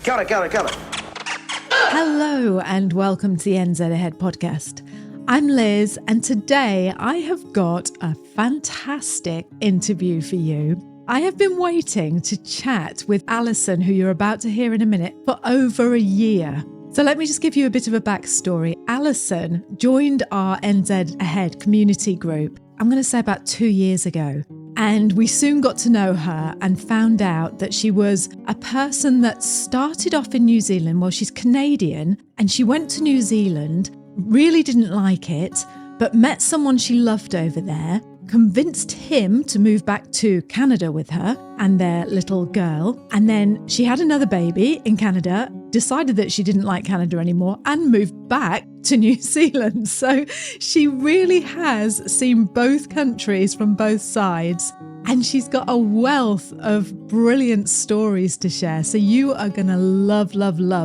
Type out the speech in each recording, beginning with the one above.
Got it. Hello and welcome to the NZ Ahead podcast. I'm Liz and today I have got a fantastic interview for you. I have been waiting to chat with Allison, who you're about to hear in a minute, for over a year. So let me just give you a bit of a backstory. Allison joined our NZ Ahead community group, I'm going to say about 2 years ago. And we soon got to know her and found out that she was a person that started off in New Zealand. Well, she's Canadian and she went to New Zealand, really didn't like it, but met someone she loved over there, convinced him to move back to Canada with her and their little girl. And then she had another baby in Canada, decided that she didn't like Canada anymore and moved back to New Zealand. So she really has seen both countries from both sides. And she's got a wealth of brilliant stories to share. So you are going to love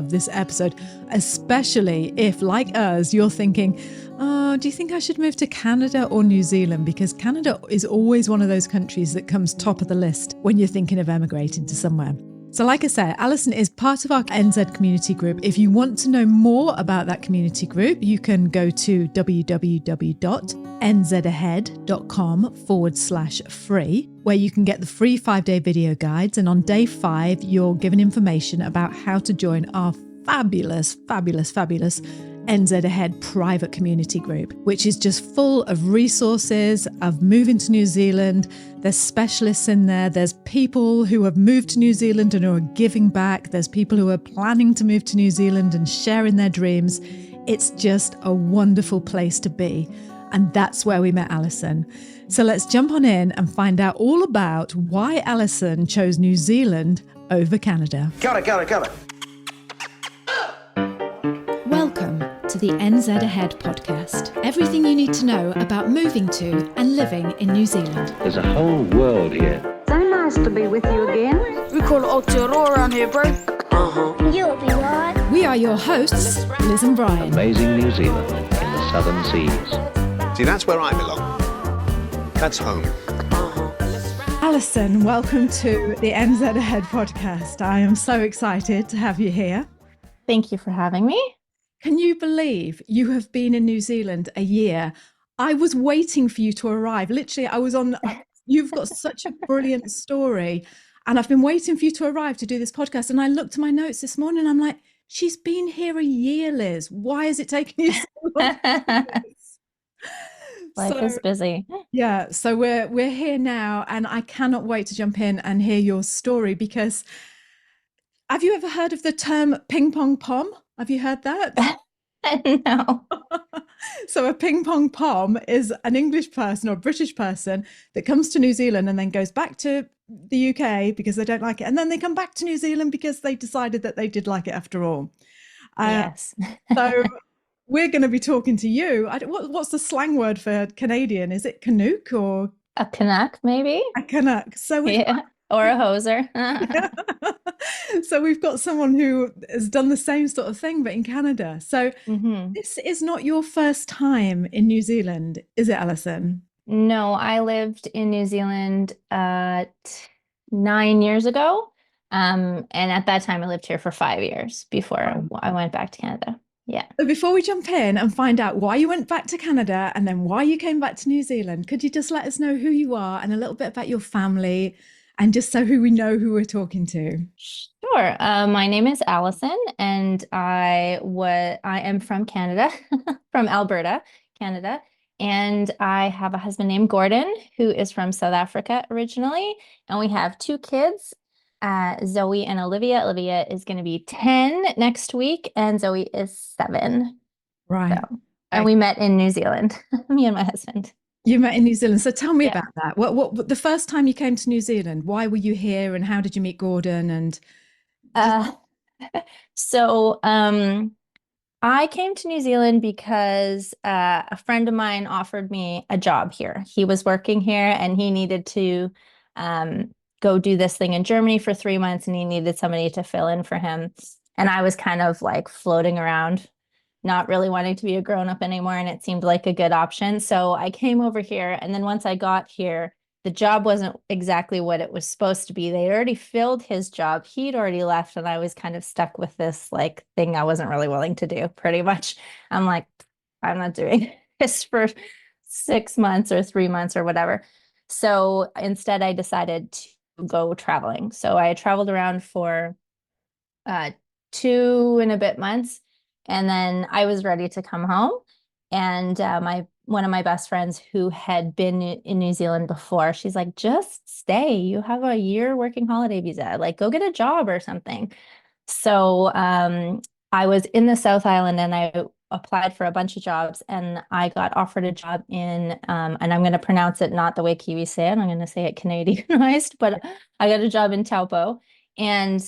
this episode, especially if, like us, you're thinking, oh, do you think I should move to Canada or New Zealand? Because Canada is always one of those countries that comes top of the list when you're thinking of emigrating to somewhere. So like I say, Allison is part of our NZ community group. If you want to know more about that community group, you can go to www.nzahead.com/free, where you can get the free 5-day video guides. And on day 5, you're given information about how to join our fabulous NZ Ahead private community group, which is just full of resources of moving to New Zealand. There's specialists in there. There's people who have moved to New Zealand and who are giving back. There's people who are planning to move to New Zealand and sharing their dreams. It's just a wonderful place to be. And that's where we met Allison. So let's jump on in and find out all about why Allison chose New Zealand over Canada. Got it. Welcome to the NZ Ahead podcast. Everything you need to know about moving to and living in New Zealand. There's a whole world here. So nice to be with you again. We call it Aotearoa around here, bro. You'll be right. We are your hosts, Liz and Brian. Amazing New Zealand in the southern seas. See, that's where I belong. That's home. Allison, welcome to the NZ Ahead podcast. I am so excited to have you here. Thank you for having me. Can you believe you have been in New Zealand a year? I was waiting for you to arrive. Literally, you've got such a brilliant story. And I've been waiting for you to arrive to do this podcast. And I looked at my notes this morning. I'm like, she's been here a year, Liz. Why is it taking you so long? Life is busy. Yeah. So we're here now. And I cannot wait to jump in and hear your story, because have you ever heard of the term ping pong pom? Have you heard that? No. So a ping pong pom is an English person or a British person that comes to New Zealand and then goes back to the UK because they don't like it. And then they come back to New Zealand because they decided that they did like it after all. Yes. So we're going to be talking to you. What's the slang word for Canadian? Is it Canuck or? A Canuck, maybe? A Canuck. So Or a hoser. So we've got someone who has done the same sort of thing, but in Canada. So This is not your first time in New Zealand, is it, Allison? No, I lived in New Zealand 9 years ago. And at that time, I lived here for 5 years before I went back to Canada. Yeah. So before we jump in and find out why you went back to Canada and then why you came back to New Zealand, could you just let us know who you are and a little bit about your family? And just so we know who we're talking to. Sure. My name is Allison, and I am from Canada, from Alberta, Canada. And I have a husband named Gordon, who is from South Africa originally. And we have 2 kids, Zoe and Olivia. Olivia is going to be 10 next week, and Zoe is 7. Right. And we met in New Zealand, me and my husband. You met in New Zealand. So tell me about that. What the first time you came to New Zealand, why were you here and how did you meet Gordon? And I came to New Zealand because a friend of mine offered me a job here. He was working here and he needed to go do this thing in Germany for 3 months, and he needed somebody to fill in for him. And I was kind of like floating around, not really wanting to be a grown-up anymore, and it seemed like a good option. So I came over here, and then once I got here, the job wasn't exactly what it was supposed to be. They already filled his job. He'd already left, and I was kind of stuck with this like thing I wasn't really willing to do, pretty much. I'm like, I'm not doing this for 6 months or 3 months or whatever. So instead, I decided to go traveling. So I traveled around for 2 and a bit months, and then I was ready to come home. And my one of my best friends who had been in New Zealand before, she's like, just stay. You have a year working holiday visa. Like, go get a job or something. So I was in the South Island and I applied for a bunch of jobs, and I got offered a job in, and I'm going to pronounce it not the way Kiwis say it. I'm going to say it Canadianized, but I got a job in Taupo, and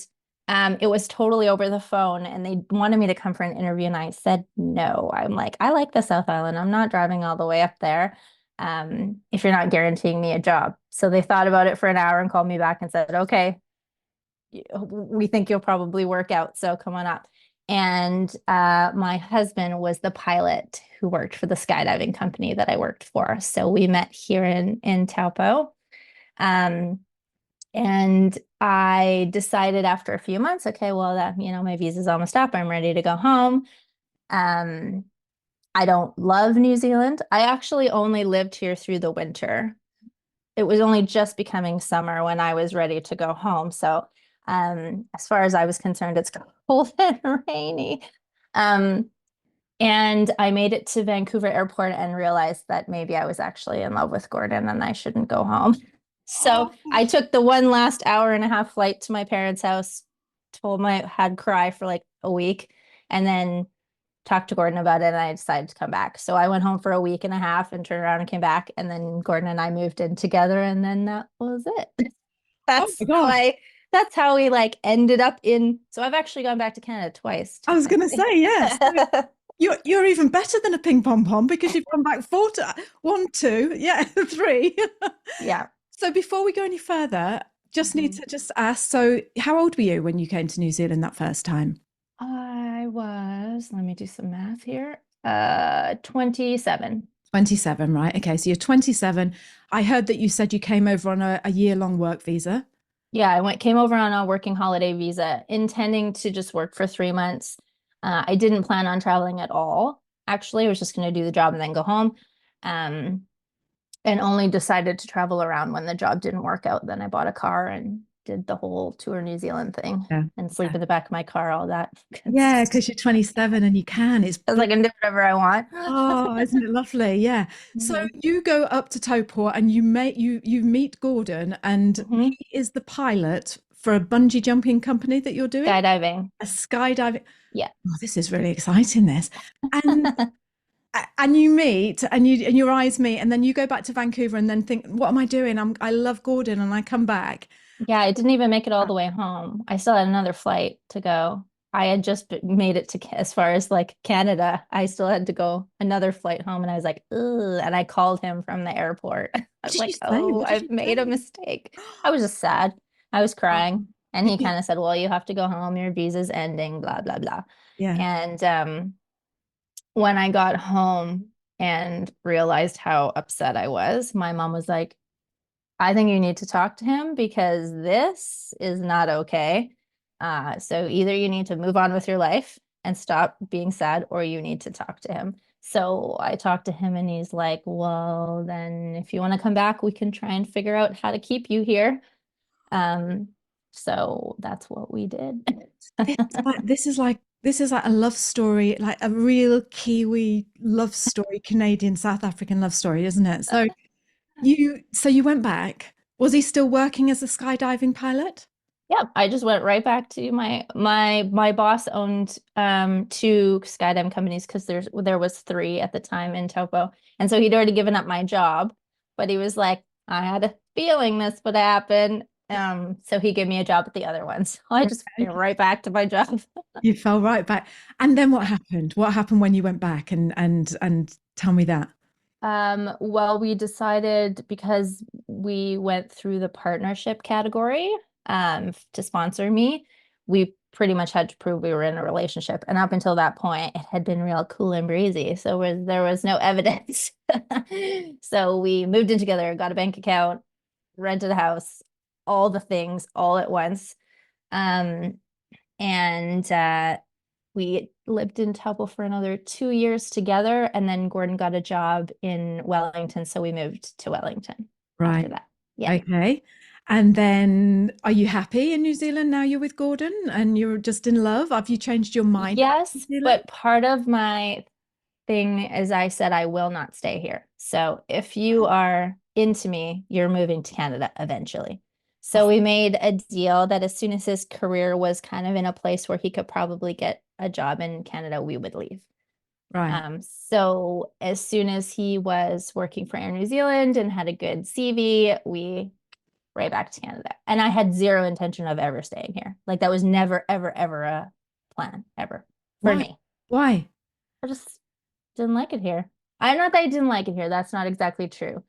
it was totally over the phone, and they wanted me to come for an interview, and I said no. I'm like, I like the South Island. I'm not driving all the way up there if you're not guaranteeing me a job. So they thought about it for an hour and called me back and said, okay, we think you'll probably work out, so come on up. And my husband was the pilot who worked for the skydiving company that I worked for. So we met here in Taupo. And I decided after a few months, okay, well, that, my visa's almost up. I'm ready to go home. I don't love New Zealand. I actually only lived here through the winter. It was only just becoming summer when I was ready to go home. So as far as I was concerned, it's cold and rainy. And I made it to Vancouver Airport and realized that maybe I was actually in love with Gordon and I shouldn't go home. So I took the one last hour-and-a-half flight to my parents' house, had cry for like a week, and then talked to Gordon about it, and I decided to come back. So I went home for a week and a half and turned around and came back, and then Gordon and I moved in together, and then that was it. That's how we like ended up in. So I've actually gone back to Canada twice. I was going to say, yes. You're even better than a ping pong pom because you've gone back 1, 2, yeah, 3. Yeah. So before we go any further, need to just ask, so how old were you when you came to New Zealand that first time? I was, let me do some math here, 27. 27, right? Okay, so you're 27. I heard that you said you came over on a year-long work visa. Yeah, I came over on a working holiday visa, intending to just work for 3 months. I didn't plan on traveling at all. Actually, I was just going to do the job and then go home. And only decided to travel around when the job didn't work out. Then I bought a car and did the whole tour New Zealand thing and sleep in the back of my car, all that. Yeah, because you're 27 and you can. It's like I can do whatever I want. Oh, isn't it lovely? Yeah. So you go up to Taupo and you meet Gordon, and he is the pilot for a bungee jumping company that you're doing? Skydiving. A skydiving. Yeah. Oh, this is really exciting, this. And and you meet and your eyes meet, and then you go back to Vancouver and then think, what am I doing? I love Gordon, and I come back. Yeah, I didn't even make it all the way home. I still had another flight to go. I had just made it to as far as like Canada. I still had to go another flight home, and I was like, ugh, and I called him from the airport. I was like, oh, I've made a mistake. I was just sad. I was crying. And he kind of said, well, you have to go home. Your visa's ending, blah, blah, blah. Yeah. And when I got home and realized how upset I was, my mom was like, I think you need to talk to him because this is not okay. So either you need to move on with your life and stop being sad, or you need to talk to him. So I talked to him, and he's like, well, then if you want to come back, we can try and figure out how to keep you here. So that's what we did. This is like a love story, like a real Kiwi love story, Canadian, South African love story, isn't it? So you went back. Was he still working as a skydiving pilot? Yeah, I just went right back to my boss owned 2 skydiving companies, because there was 3 at the time in Taupo. And so he'd already given up my job, but he was like, I had a feeling this would happen. So he gave me a job at the other ones. So I just went right back to my job. You fell right back. And then what happened? What happened when you went back? And tell me that. Well, we decided, because we went through the partnership category to sponsor me, we pretty much had to prove we were in a relationship. And up until that point, it had been real cool and breezy. So there was no evidence. So we moved in together, got a bank account, rented a house, all the things all at once. Um, and we lived in Tupelo for another 2 years together, and then Gordon got a job in Wellington, so we moved to Wellington after Right. that. Yeah. Okay. And then are you happy in New Zealand now you're with Gordon and you're just in love? Have you changed your mind about New Yes, Zealand? but part of my thing is I said I will not stay here. So if you are into me, you're moving to Canada eventually. So we made a deal that as soon as his career was kind of in a place where he could probably get a job in Canada, we would leave. Right. So as soon as he was working for Air New Zealand and had a good CV, we right back to Canada. And I had zero intention of ever staying here. Like that was never, ever, ever a plan ever for Why? me. Why? I just didn't like it here. I'm not that I didn't like it here. That's not exactly true.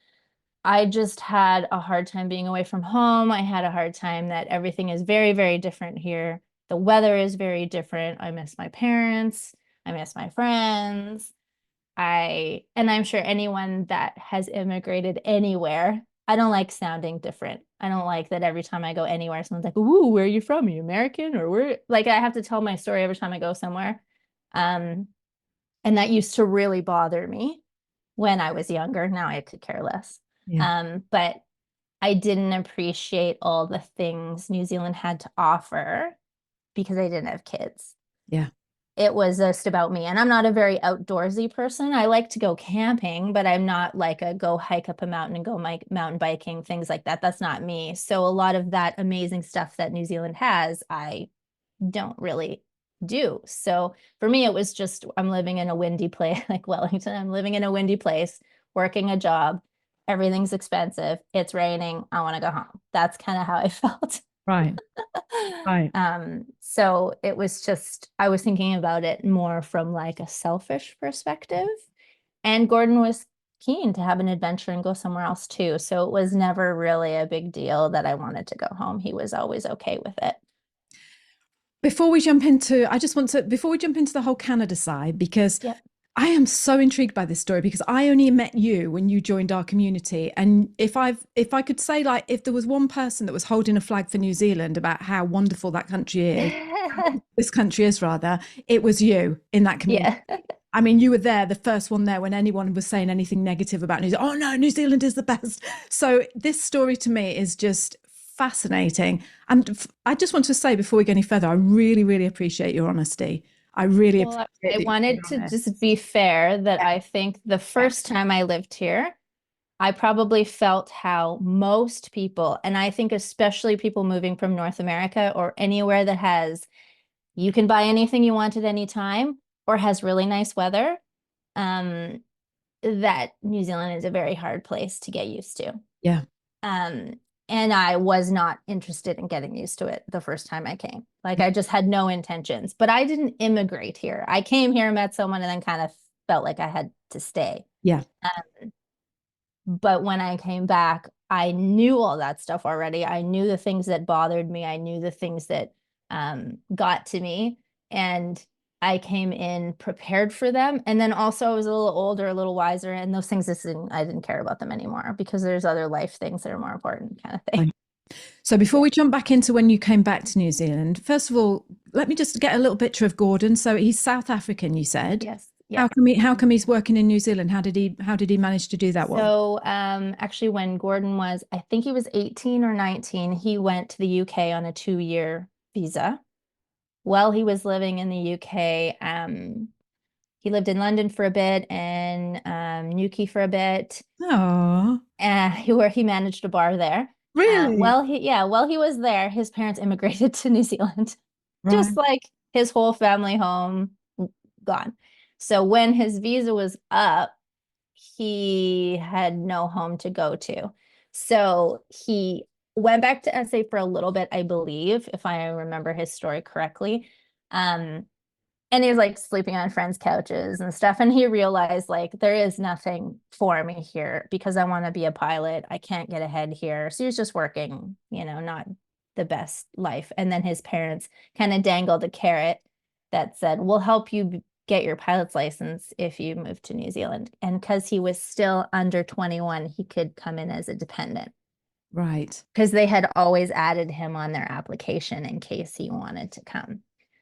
I just had a hard time being away from home. I had a hard time that everything is very, very different here. The weather is very different. I miss my parents. I miss my friends. And I'm sure anyone that has immigrated anywhere, I don't like sounding different. I don't like that every time I go anywhere, someone's like, "Ooh, where are you from? Are you American?" Or where, like I have to tell my story every time I go somewhere. And that used to really bother me when I was younger. Now I could care less. Yeah. But I didn't appreciate all the things New Zealand had to offer because I didn't have kids. Yeah. It was just about me. And I'm not a very outdoorsy person. I like to go camping, but I'm not like a go hike up a mountain and go mountain biking, things like that. That's not me. So a lot of that amazing stuff that New Zealand has, I don't really do. So for me, it was just I'm living in a windy place like Wellington. I'm living in a windy place, working a job. Everything's expensive. It's raining. I want to go home. That's kind of how I felt. Right. Right. So it was just, I was thinking about it more from like a selfish perspective. And Gordon was keen to have an adventure and go somewhere else too. So it was never really a big deal that I wanted to go home. He was always okay with it. Before we jump into, I just want to, before we jump into the whole Canada side, because Yep. I am so intrigued by this story because I only met you when you joined our community. And if I could say, like, if there was one person that was holding a flag for New Zealand about how wonderful that country is, this country is rather, it was you in that community. Yeah. I mean, you were there, the first one there when anyone was saying anything negative about New Zealand. Oh no, New Zealand is the best. So this story to me is just fascinating. And I just want to say before we go any further, I really, really appreciate your honesty. I really Well, appreciate I that you're wanted being to honest. just be fair that I think the first time I lived here, I probably felt how most people, and I think especially people moving from North America or anywhere that has, you can buy anything you want at any time or has really nice weather, um, that New Zealand is a very hard place to get used to. Yeah. And I was not interested in getting used to it the first time I came. Like I just had no intentions, but I didn't immigrate here. I came here, met someone, and then kind of felt like I had to stay. Yeah. But when I came back, I knew all that stuff already. I knew the things that bothered me. I knew the things that got to me. And I came in prepared for them. And then also I was a little older, a little wiser, and those things I didn't care about them anymore because there's other life things that are more important kind of thing. Right. So before we jump back into when you came back to New Zealand, first of all, let me just get a little picture of Gordon. So he's South African, you said. Yes. Yeah. How come he's working in New Zealand? How did he manage to do that well? So actually when Gordon was, I think he was 18 or 19, he went to the UK on a 2-year visa. While he was living in the UK, he lived in London for a bit and Newquay for a bit. Oh, Where he managed a bar there. really? While he was there, his parents immigrated to New Zealand, Right. just like his whole family home gone. So when his visa was up, he had no home to go to. So he went back to SA for a little bit, I believe, if I remember his story correctly. And he was like sleeping on friends' couches and stuff. And he realized like there is nothing for me here because I want to be a pilot. I can't get ahead here. So he was just working, not the best life. And then his parents kind of dangled a carrot that said, we'll help you get your pilot's license if you move to New Zealand. And because he was still under 21, he could come in as a dependent. Right. because they had always added him on their application in case he wanted to come.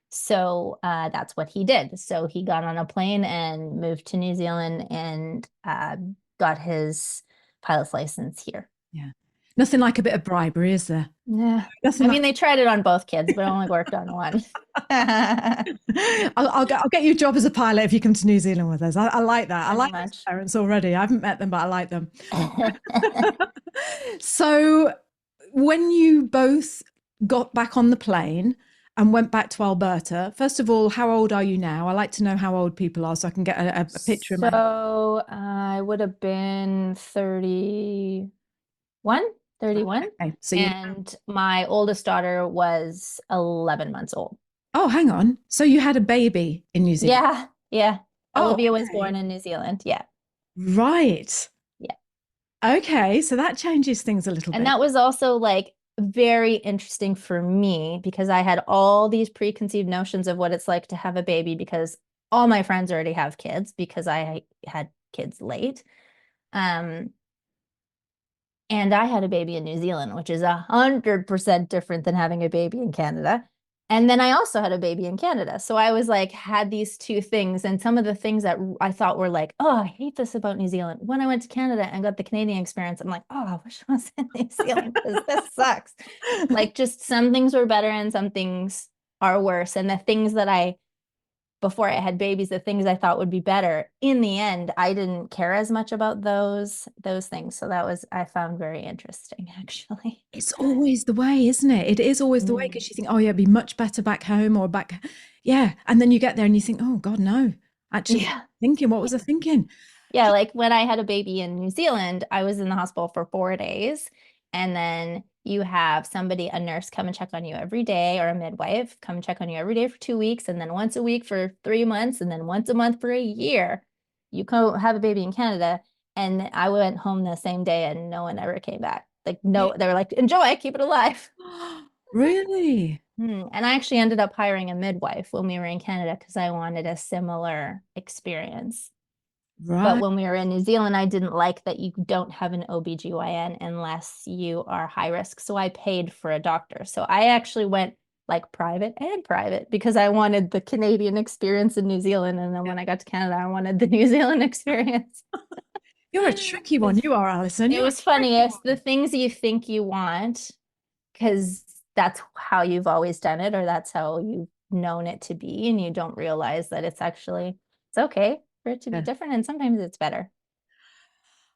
So that's what he did. So he got on a plane and moved to New Zealand and got his pilot's license here. Yeah. Nothing like a bit of bribery, is there? Yeah. Nothing I mean, like- they tried it on both kids, but it only worked on one. I'll get you a job as a pilot if you come to New Zealand with us. I like that. I like those much. parents already. I haven't met them, but I like them. So when you both got back on the plane and went back to Alberta, first of all, how old are you now? I like to know how old people are so I can get a picture in my head. So I would have been 31. Okay, so And my oldest daughter was 11 months old. oh, hang on. So you had a baby in New Zealand? Yeah, yeah. Oh, Olivia was okay. born in New Zealand. Yeah. Right. Yeah. Okay, so that changes things a little And bit. that was also like very interesting for me because I had all these preconceived notions of what it's like to have a baby because all my friends already have kids because I had kids late. And I had a baby in New Zealand, which is 100% different than having a baby in Canada. And then I also had a baby in Canada. So I was like, had these two things. And some of the things that I thought were like, oh, I hate this about New Zealand. When I went to Canada and got the Canadian experience, I'm like, oh, I wish I was in New Zealand because this sucks. Like just some things were better and some things are worse. And the things that before I had babies, the things I thought would be better, in the end, I didn't care as much about those things. So that was, I found very interesting, actually. It's always the way, isn't it? It is always the way because you think, oh, yeah, it'd be much better back home or back. Yeah. And then you get there and you think, oh, God, no. Actually, Yeah. thinking, what was I thinking? Yeah, like when I had a baby in New Zealand, I was in the hospital for 4 days. And then you have a nurse come and check on you every day, or a midwife come and check on you every day for 2 weeks, and then once a week for 3 months, and then once a month for a year. You come have a baby in Canada. And I went home the same day and no one ever came back. Like, no, they were like, enjoy, keep it alive. Really? And I actually ended up hiring a midwife when we were in Canada because I wanted a similar experience. But Right. when we were in New Zealand, I didn't like that you don't have an OBGYN unless you are high risk. So I paid for a doctor. So I actually went like private because I wanted the Canadian experience in New Zealand. And then when I got to Canada, I wanted the New Zealand experience. You're a tricky one. You are, Allison. It was funny. It's the things you think you want because that's how you've always done it, or that's how you've known it to be. And you don't realize that it's okay for it to be different. And sometimes it's better.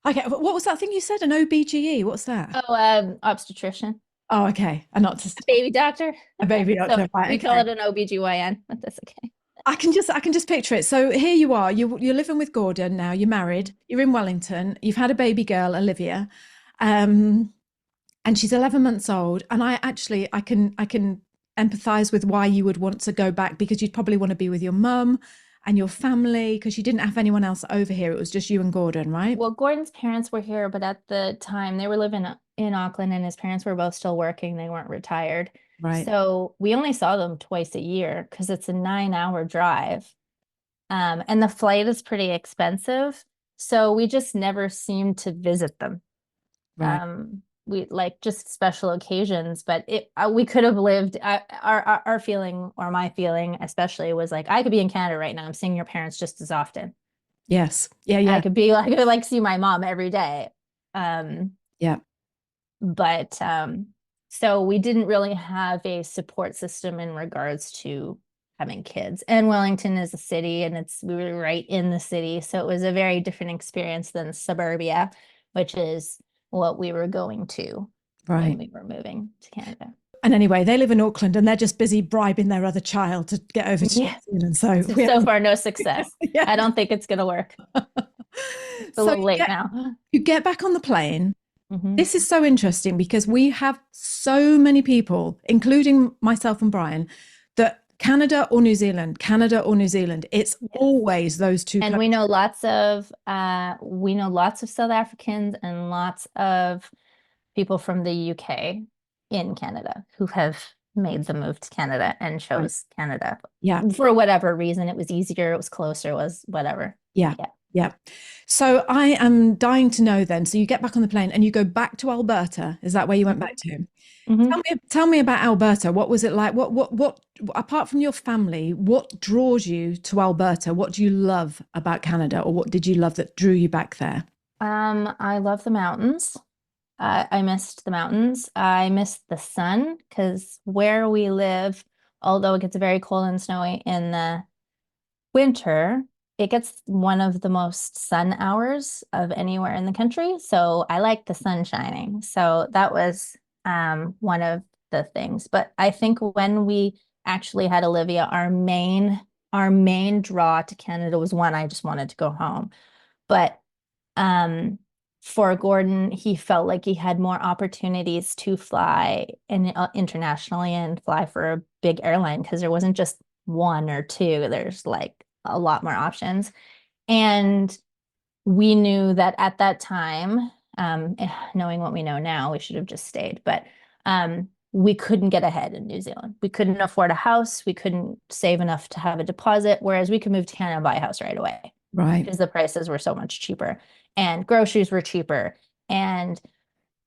Okay. What was that thing you said? An OBGE? What's that? Oh, obstetrician. Oh, okay. And not just Baby doctor. a baby doctor. So Right, we okay. call it an OBGYN, but that's okay. I can just picture it. So here you are, you're living with Gordon now, you're married, you're in Wellington, you've had a baby girl, Olivia, and she's 11 months old. And I can empathize with why you would want to go back because you'd probably want to be with your mum and your family because you didn't have anyone else over here. It was just you and Gordon, right? Well, Gordon's parents were here, but at the time they were living in Auckland and his parents were both still working. They weren't retired. Right. So we only saw them twice a year because it's a 9-hour drive. And the flight is pretty expensive. So we just never seemed to visit them. Right. We like just special occasions, but we could have lived our feeling, or my feeling especially, was like I could be in Canada right now. I'm seeing your parents just as often. Yes. Yeah. I could like see my mom every day. Yeah. But so we didn't really have a support system in regards to having kids. And Wellington is a city, and we were right in the city, so it was a very different experience than suburbia, which is what we were going to when we were moving to Canada. And anyway, they live in Auckland and they're just busy bribing their other child to get over to New Zealand. So far, no success. Yeah. I don't think it's going to work. It's a little late now. You get back on the plane. Mm-hmm. This is so interesting because we have so many people, including myself and Brian, that Canada or New Zealand. It's always those two. And we know lots of South Africans and lots of people from the UK in Canada who have made the move to Canada and chose Canada. Yeah. For whatever reason. It was easier, it was closer, it was whatever. Yeah. Yeah. So I am dying to know then. So you get back on the plane and you go back to Alberta. Is that where you went back to? Mhm. Tell me about Alberta. What was it like? What, apart from your family, what draws you to Alberta? What do you love about Canada, or what did you love that drew you back there? I love the mountains. I missed the mountains. I missed the sun because where we live, although it gets very cold and snowy in the winter, it gets one of the most sun hours of anywhere in the country. So I like the sun shining. So that was one of the things. But I think when we actually had Olivia, our main draw to Canada was one, I just wanted to go home. But um, for Gordon, he felt like he had more opportunities to fly internationally and fly for a big airline because there wasn't just one or two. There's like a lot more options. And we knew that at that time, knowing what we know now, we should have just stayed. But we couldn't get ahead in New Zealand. We couldn't afford a house. We couldn't save enough to have a deposit, whereas we could move to Canada and buy a house right away Right. because the prices were so much cheaper and groceries were cheaper and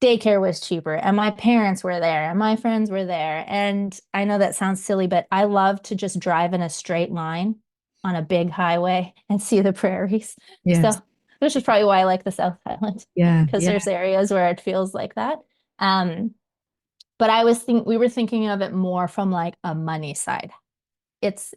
daycare was cheaper and my parents were there and my friends were there. And I know that sounds silly, but I love to just drive in a straight line on a big highway and see the prairies. So, Yes. which is probably why I like the South Island Yeah. because Yeah. there's areas where it feels like that. Um, but we were thinking of it more from like a money side.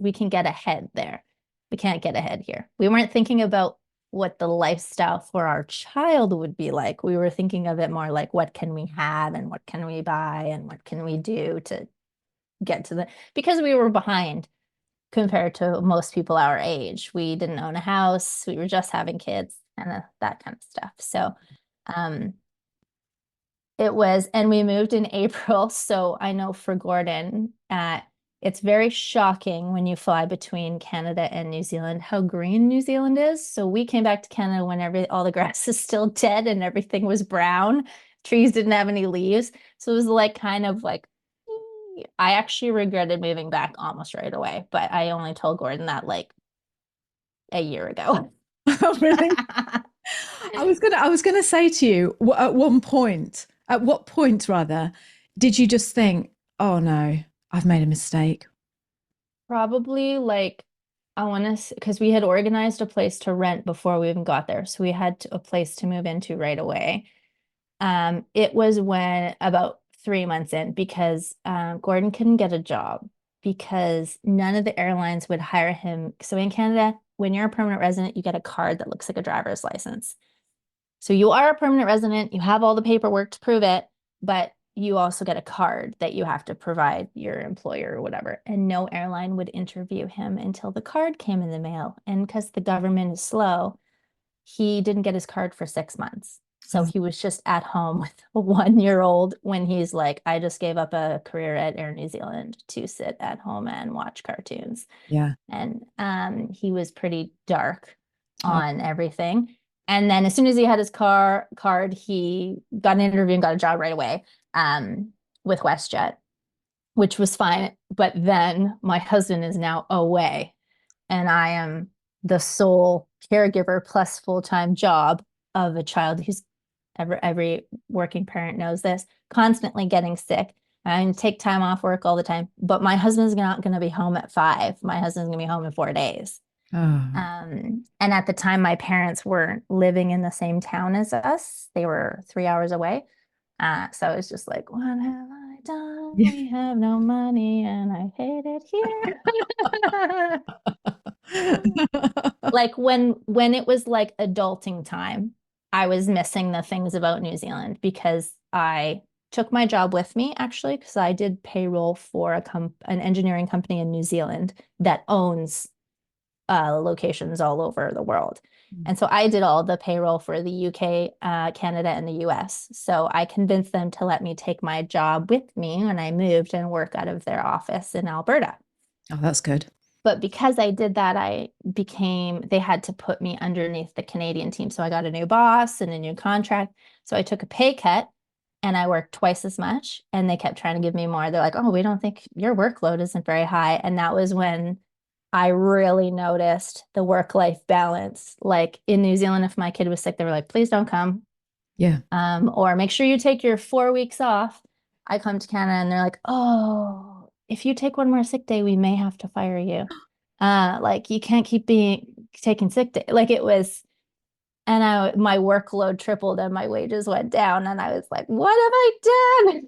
We can get ahead there. We can't get ahead here. We weren't thinking about what the lifestyle for our child would be like. We were thinking of it more like what can we have and what can we buy and what can we do to get to because we were behind compared to most people our age. We didn't own a house. We were just having kids and that kind of stuff. So um and we moved in April. So I know for Gordon, it's very shocking when you fly between Canada and New Zealand how green New Zealand is. So we came back to Canada when all the grass is still dead and everything was brown. Trees didn't have any leaves. So it was like kind of like, I actually regretted moving back almost right away, but I only told Gordon that like a year ago. Oh, really? I was gonna say to you, at what point rather, did you just think, oh no, I've made a mistake? Probably like I want to, because we had organized a place to rent before we even got there. So we had a place to move into right away. It was when about 3 months in because Gordon couldn't get a job because none of the airlines would hire him. So in Canada, when you're a permanent resident, you get a card that looks like a driver's license. So you are a permanent resident, you have all the paperwork to prove it, but you also get a card that you have to provide your employer or whatever. And no airline would interview him until the card came in the mail. And because the government is slow, he didn't get his card for 6 months. So he was just at home with a 1-year-old when he's like, I just gave up a career at Air New Zealand to sit at home and watch cartoons. Yeah. And he was pretty dark Oh. on everything. And then as soon as he had his card, he got an interview and got a job right away with WestJet, which was fine. But then my husband is now away and I am the sole caregiver plus full-time job of a child who's every working parent knows this, constantly getting sick. I take time off work all the time, but my husband's not going to be home at 5. My husband's going to be home in 4 days. Oh. And at the time, my parents weren't living in the same town as us. They were 3 hours away. So it was just like, what have I done? Yeah. We have no money and I hate it here. Like when it was like adulting time, I was missing the things about New Zealand because I took my job with me actually because I did payroll for an engineering company in New Zealand that owns locations all over the world. And so I did all the payroll for the UK, Canada, and the US. So I convinced them to let me take my job with me when I moved and work out of their office in Alberta. Oh, that's good. But because I did that, they had to put me underneath the Canadian team. So I got a new boss and a new contract. So I took a pay cut and I worked twice as much. And they kept trying to give me more. They're like, oh, we don't think your workload isn't very high. And that was when I really noticed the work-life balance. Like in New Zealand, if my kid was sick, they were like, please don't come. Yeah. Or make sure you take your 4 weeks off. I come to Canada and they're like, oh, if you take one more sick day, we may have to fire you. Like you can't keep taking sick day. Like it was, and my workload tripled and my wages went down. And I was like, what have I done?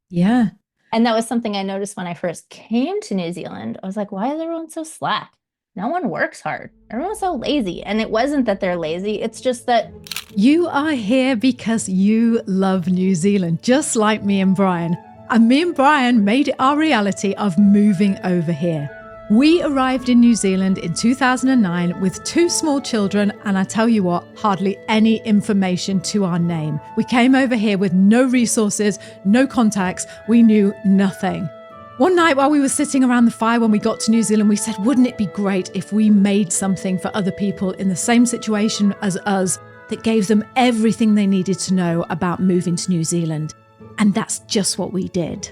Yeah. And that was something I noticed when I first came to New Zealand. I was like, why is everyone so slack? No one works hard. Everyone's so lazy. And it wasn't that they're lazy. It's just that You are here because you love New Zealand, just like me and Brian. And me and Brian made it our reality of moving over here. We arrived in New Zealand in 2009 with 2 small children, and I tell you what, hardly any information to our name. We came over here with no resources, no contacts. We knew nothing. One night while we were sitting around the fire when we got to New Zealand, we said, wouldn't it be great if we made something for other people in the same situation as us that gave them everything they needed to know about moving to New Zealand? And that's just what we did.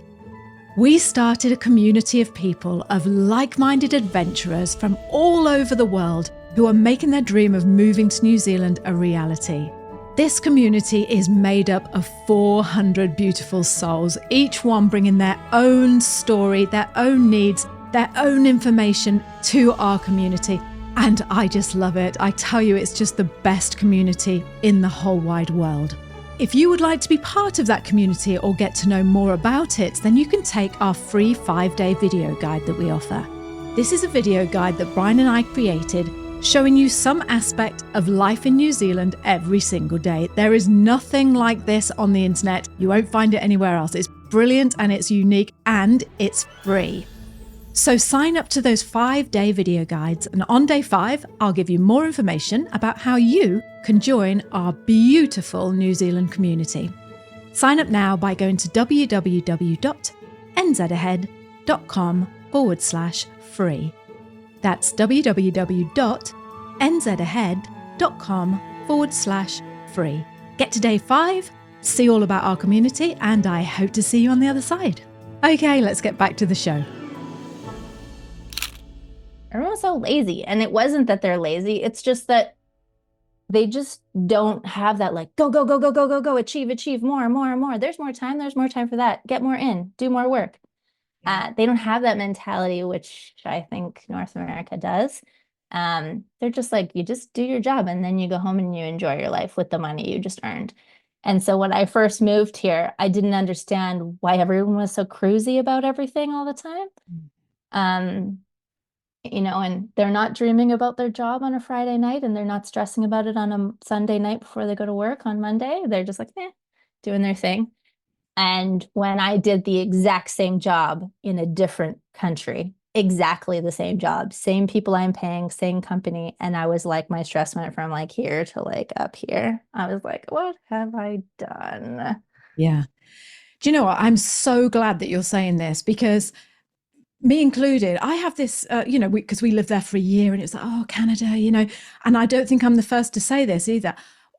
We started a community of people, of like-minded adventurers from all over the world who are making their dream of moving to New Zealand a reality. This community is made up of 400 beautiful souls, each one bringing their own story, their own needs, their own information to our community. And I just love it. I tell you, it's just the best community in the whole wide world. If you would like to be part of that community or get to know more about it, then you can take our free 5-day video guide that we offer. This is a video guide that Brian and I created, showing you some aspect of life in New Zealand every single day. There is nothing like this on the internet. You won't find it anywhere else. It's brilliant and it's unique and it's free. So sign up to those 5-day video guides, and on day 5, I'll give you more information about how you can join our beautiful New Zealand community. Sign up now by going to www.nzahead.com/free. That's www.nzahead.com/free. Get to day 5, see all about our community, and I hope to see you on the other side. Okay, let's get back to the show. everyone's so lazy. And it wasn't that they're lazy. It's just that they just don't have that like, go, go, go, go, go, go, go, achieve, more, more, more. There's more time. There's more time for that. Get more in, do more work. They don't have that mentality, which I think North America does. They're just like, you just do your job and then you go home and you enjoy your life with the money you just earned. And so when I first moved here, I didn't understand why everyone was so cruisy about everything all the time. You know, and they're not dreaming about their job on a Friday night, and they're not stressing about it on a Sunday night before they go to work on Monday. They're just like, doing their thing. And when I did the exact same job in a different country, exactly the same job, same people I'm paying, same company, and I was like, my stress went from like here to like up here. I was like, what have I done? Yeah. Do you know what? I'm so glad that you're saying this, because me included, I have this, you know, because we lived there for a year and it's like, oh, Canada, you know, and I don't think I'm the first to say this either.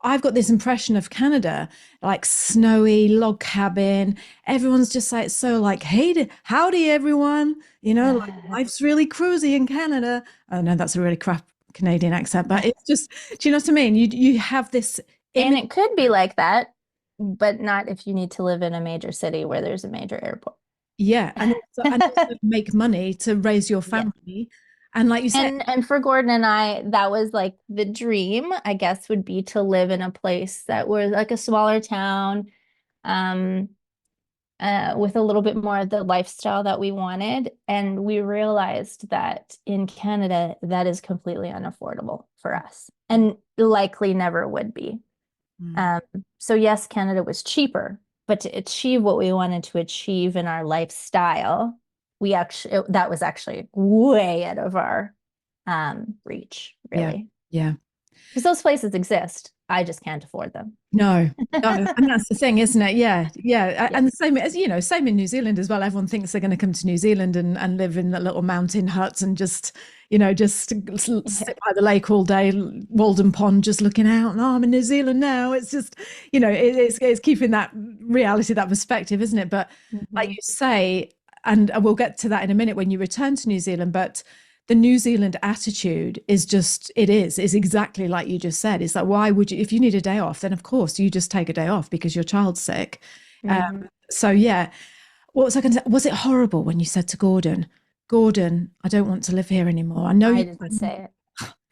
I've got this impression of Canada, like snowy log cabin. Everyone's just like, so like, hey, howdy, everyone. You know, like life's really cruisy in Canada. Oh no, that's a really crap Canadian accent, but it's just, do you know what I mean? You have this. And it could be like that, but not if you need to live in a major city where there's a major airport. Yeah, and also make money to raise your family. Yeah. And like you said, and for Gordon and I, that was like the dream, I guess, would be to live in a place that was like a smaller town, with a little bit more of the lifestyle that we wanted. And we realized that in Canada, that is completely unaffordable for us and likely never would be. So yes, Canada was cheaper, but to achieve what we wanted to achieve in our lifestyle, that was actually way out of our reach, really. Yeah. Because those places exist. I just can't afford them. No. And that's the thing, isn't it? Yeah. And the same as, you know, same in New Zealand as well. Everyone thinks they're going to come to New Zealand and live in the little mountain huts and just, you know, just sit by the lake all day, Walden Pond, just looking out. And I'm in New Zealand now. It's just, you know, it's keeping that reality, that perspective, isn't it? But like you say, and we'll get to that in a minute when you return to New Zealand, but the New Zealand attitude is just, it's exactly like you just said. It's like, why would you, if you need a day off, then of course you just take a day off because your child's sick. Mhm. So yeah, what was I going to say? Was it horrible when you said to Gordon, Gordon, I don't want to live here anymore? I know I you. didn't say it.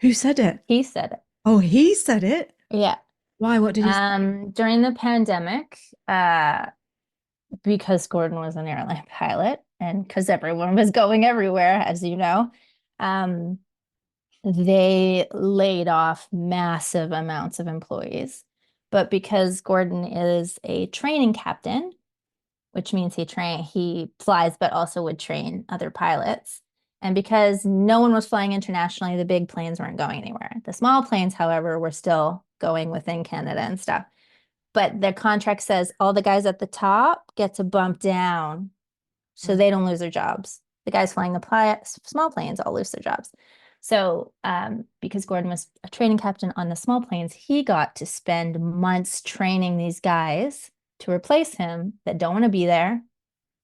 Who said it? He said it. Oh, he said it. Yeah. Why? What did he say? During the pandemic, because Gordon was an airline pilot and because everyone was going everywhere, as you know, um, they laid off massive amounts of employees. But because Gordon is a training captain, which means he flies, but also would train other pilots. And because no one was flying internationally, the big planes weren't going anywhere. The small planes, however, were still going within Canada and stuff. But their contract says all the guys at the top get to bump down so they don't lose their jobs. The guys flying the small planes all lose their jobs. So because Gordon was a training captain on the small planes, he got to spend months training these guys to replace him that don't want to be there.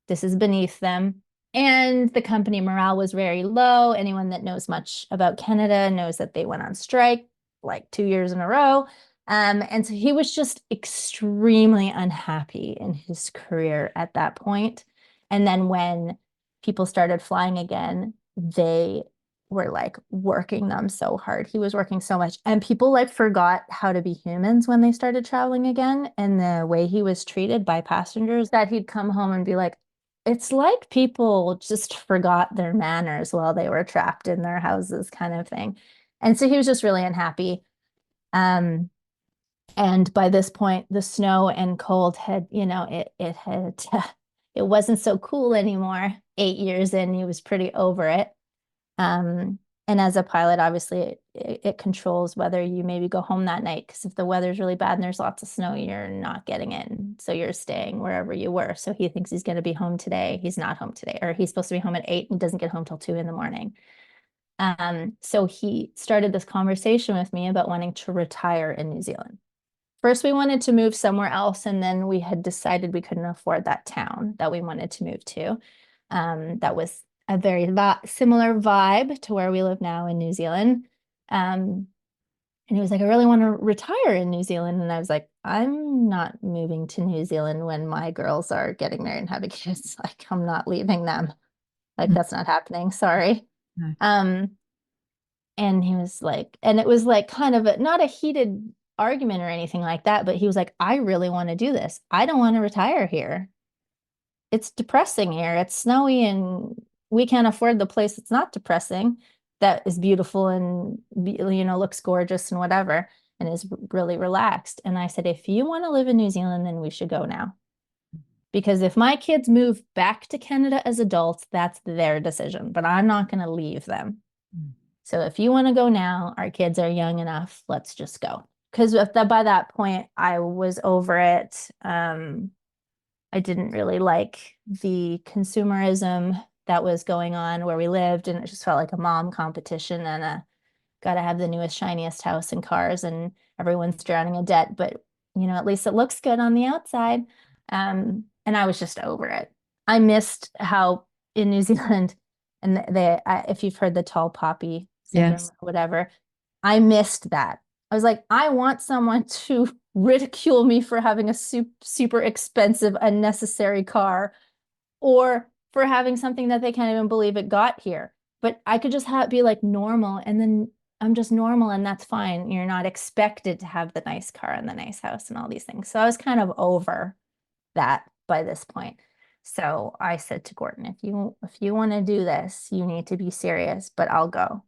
This is beneath them. And the company morale was very low. Anyone that knows much about Canada knows that they went on strike like 2 years in a row. And so he was just extremely unhappy in his career at that point. And then when people started flying again, they were like working them so hard. He was working so much. And people like forgot how to be humans when they started traveling again. And the way he was treated by passengers, that he'd come home and be like, it's like people just forgot their manners while they were trapped in their houses, kind of thing. And so he was just really unhappy. And by this point, the snow and cold had, it wasn't so cool anymore. 8 years in, he was pretty over it. And as a pilot, obviously, it controls whether you maybe go home that night, because if the weather's really bad and there's lots of snow, you're not getting in. So you're staying wherever you were. So he thinks he's going to be home today. He's not home today, or he's supposed to be home at 8 and doesn't get home till 2 in the morning. So he started this conversation with me about wanting to retire in New Zealand. First, we wanted to move somewhere else, and then we had decided we couldn't afford that town that we wanted to move to. That was a very similar vibe to where we live now in New Zealand. And he was like, I really want to retire in New Zealand. And I was like, I'm not moving to New Zealand when my girls are getting married and having kids. Like, I'm not leaving them. Like, that's not happening. Sorry. No. And he was like, and it was like kind of not a heated argument or anything like that, but he was like, I really want to do this. I don't want to retire here. It's depressing here. It's snowy and we can't afford the place that's not depressing, that is beautiful and, looks gorgeous and whatever, and is really relaxed. And I said, if you want to live in New Zealand, then we should go now. Because if my kids move back to Canada as adults, that's their decision, but I'm not going to leave them. So if you want to go now, our kids are young enough, let's just go. Because by that point, I was over it. I didn't really like the consumerism that was going on where we lived, and it just felt like a mom competition and got to have the newest, shiniest house and cars, and everyone's drowning in debt. But, at least it looks good on the outside. And I was just over it. I missed how in New Zealand, and if you've heard the tall poppy syndrome, Yes. or whatever, I missed that. I was like, I want someone to ridicule me for having a super expensive, unnecessary car, or for having something that they can't even believe it got here. But I could just be like normal, and then I'm just normal, and that's fine. You're not expected to have the nice car and the nice house and all these things. So I was kind of over that by this point. So I said to Gordon, if you want to do this, you need to be serious, but I'll go.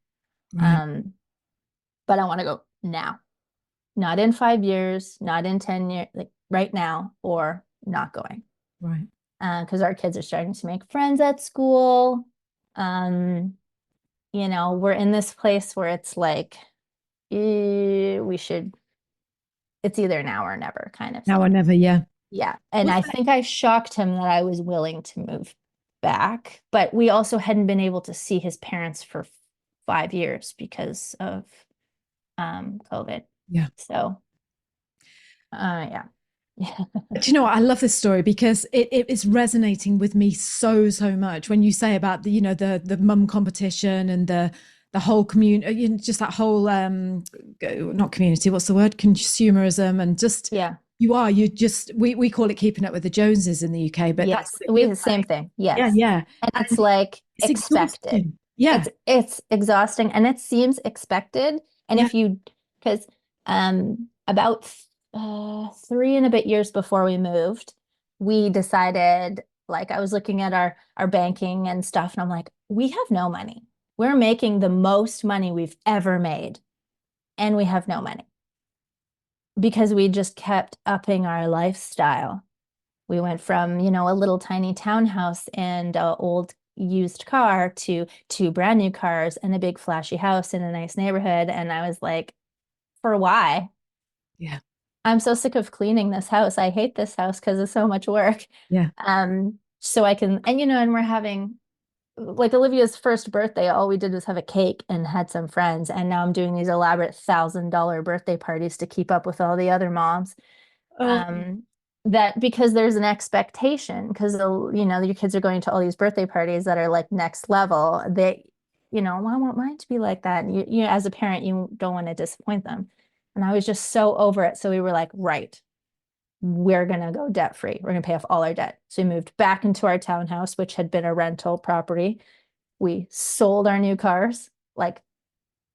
Right. But I want to go now, not in 5 years, not in 10 years, like right now, or not going. Right. Because our kids are starting to make friends at school. We're in this place where it's like, it's either now or never kind of Now thing. or never. Yeah. Yeah. And I think I shocked him that I was willing to move back, but we also hadn't been able to see his parents for 5 years because of COVID. Yeah. So, yeah. Yeah. Do you know what? I love this story because it is resonating with me so, so much when you say about the, the mum competition and the whole community, just that whole not community, what's the word? Consumerism, and just Yeah. you just we call it keeping up with the Joneses in the UK, but that's Yes. what it We feels the same like. thing. Yeah, Yes. yeah. And it's And like it's expected. exhausting. Yeah, It's exhausting and it seems expected. And yeah. if you, because about 3 and a bit years before we moved, we decided, like, I was looking at our banking and stuff, and I'm like, we have no money. We're making the most money we've ever made, and we have no money because we just kept upping our lifestyle. We went from, a little tiny townhouse and an old used car to two brand new cars and a big flashy house in a nice neighborhood. And I was like, for why? Yeah, I'm so sick of cleaning this house. I hate this house because it's so much work. yeah. So I can, and we're having, like, Olivia's first birthday, all we did was have a cake and had some friends. And now I'm doing these elaborate $1,000 birthday parties to keep up with all the other moms. Oh, um that because there's an expectation because your kids are going to all these birthday parties that are like next level. I want mine to be like that. And as a parent, you don't want to disappoint them. And I was just so over it. So we were like, right, we're gonna go debt free. We're gonna pay off all our debt. So we moved back into our townhouse, which had been a rental property. We sold our new cars, like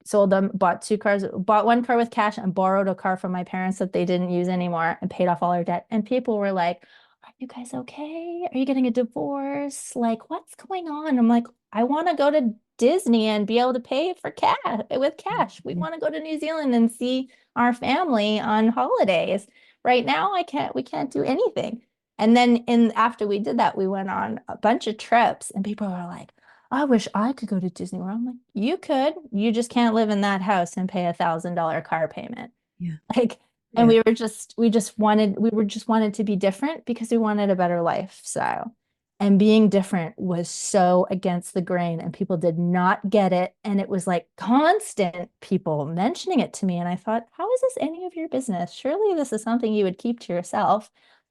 sold them, bought two cars, bought one car with cash and borrowed a car from my parents that they didn't use anymore and paid off all our debt. And people were like, are you guys okay? Are you getting a divorce? Like, what's going on? I'm like, I want to go to Disney and be able to pay for cash with cash. We want to go to New Zealand and see our family on holidays. Right now, we can't do anything. And then after we did that, we went on a bunch of trips and people were like, I wish I could go to Disney World. I'm like, you could. You just can't live in that house and pay $1,000 car payment. yeah, Like, and yeah. we were just wanted to be different because we wanted a better lifestyle. And being different was so against the grain, and people did not get it. And it was like constant people mentioning it to me. And I thought, how is this any of your business? Surely this is something you would keep to yourself.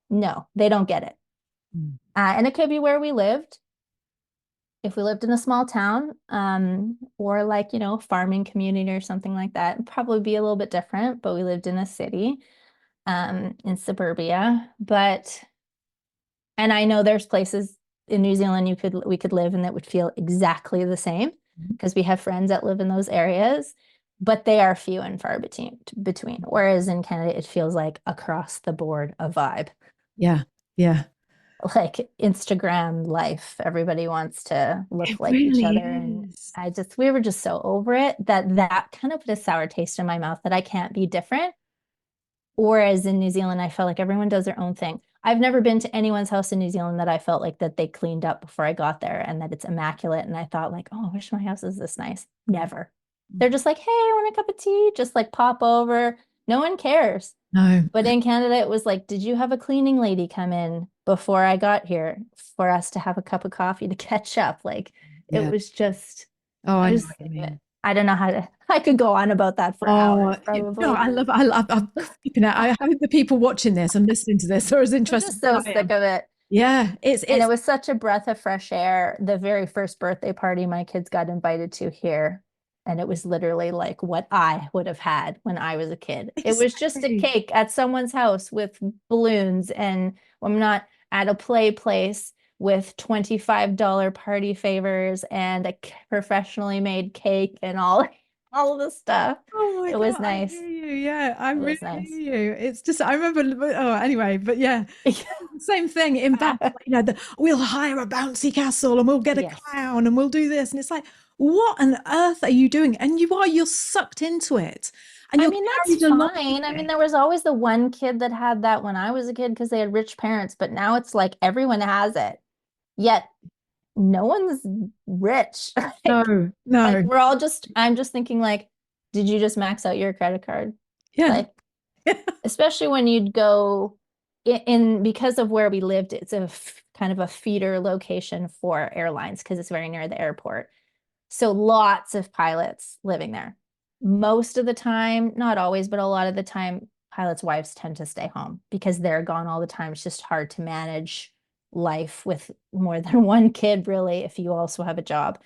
No, they don't get it. Mm. And it could be where we lived. If we lived in a small town, or like, farming community or something like that, it'd probably be a little bit different, but we lived in a city, in suburbia. And I know there's places in New Zealand we could live and that would feel exactly the same because we have friends that live in those areas, but they are few and far between. Whereas in Canada, it feels like across the board a vibe. Yeah, yeah. Like Instagram life. Everybody wants to look It like each really other. And is. we were just so over it that kind of put a sour taste in my mouth that I can't be different. Whereas in New Zealand, I felt like everyone does their own thing. I've never been to anyone's house in New Zealand that I felt like that they cleaned up before I got there and that it's immaculate. And I thought like, oh, I wish my house is this nice. Never. They're just like, hey, I want a cup of tea. Just like pop over. No one cares. No. But in Canada, it was like, did you have a cleaning lady come in before I got here for us to have a cup of coffee to catch up? Like, it Yeah. was just, Oh, I I know was what sick you of it. mean. I don't know how to, I could go on about that for Oh, hours, no, probably. I'm keeping it. I hope the people watching this and listening to this are as I'm interested just so as I sick am. of it. Yeah, And it it's was such a breath of fresh air. The very first birthday party my kids got invited to here. And it was literally like what I would have had when I was a kid. It was just a exactly. cake at someone's house with balloons. And I'm not at a play place with $25 party favors and a professionally made cake and all of the stuff. Oh my It was God, I nice. hear you. Yeah, I It really was nice. hear you. It's just, I remember, oh, anyway, but yeah, same thing in Bali, we'll hire a bouncy castle and we'll get a Yes. clown and we'll do this. And it's like, what on earth are you doing? And you're sucked into it and I you're mean, that's carried along fine. with I mean, it. there was always the one kid that had that when I was a kid because they had rich parents, but now it's like everyone has it. Yet no one's rich. No, Like no. I'm just thinking like, did you just max out your credit card? Yeah. Like, especially when you'd go because of where we lived, it's kind of a feeder location for airlines because it's very near the airport. So lots of pilots living there. Most of the time, not always, but a lot of the time, pilots' wives tend to stay home because they're gone all the time. It's just hard to manage life with more than one kid, really, if you also have a job.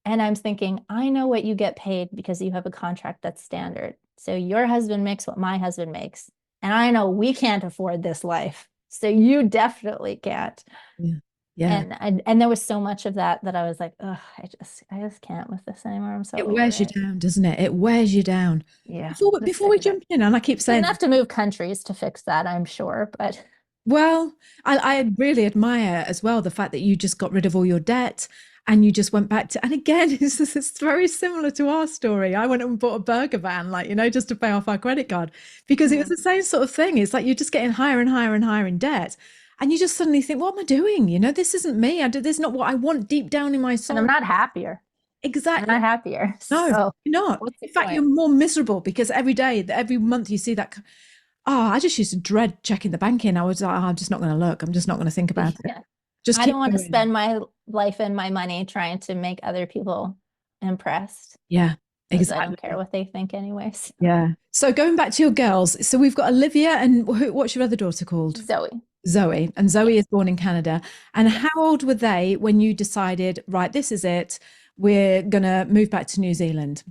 And I'm thinking, I know what you get paid because you have a contract that's standard. So your husband makes what my husband makes. And I know we can't afford this life. So you definitely can't. Yeah. Yeah. And there was so much of that I was like, ugh, I just can't with this anymore. I'm so It over wears you it. down, doesn't it? It wears you down. Yeah. Before we jump in, and I keep saying, Didn't have to move countries to fix that, I'm sure, but well, I really admire as well the fact that you just got rid of all your debt and you just went back to, and again, it's very similar to our story. I went and bought a burger van, like, just to pay off our credit card because it was the same sort of thing. It's like you're just getting higher and higher and higher in debt. And you just suddenly think, what am I doing? This isn't me. This is not what I want deep down in my soul. and I'm not happier. Exactly. I'm not happier. No, So you're not. what's the In fact, point? you're more miserable because every day, every month you see that. Oh, I just used to dread checking the bank in. I was like, oh, I'm just not going to look. I'm just not going to think about it. Yeah. Just I keep don't want to going. spend my life and my money trying to make other people impressed. Yeah, 'Cause exactly. I don't care what they think anyways. Yeah. So going back to your girls, so we've got Olivia and what's your other daughter called? Zoe. Zoe. And Zoe is born in Canada. And how old were they when you decided, right, this is it. We're going to move back to New Zealand?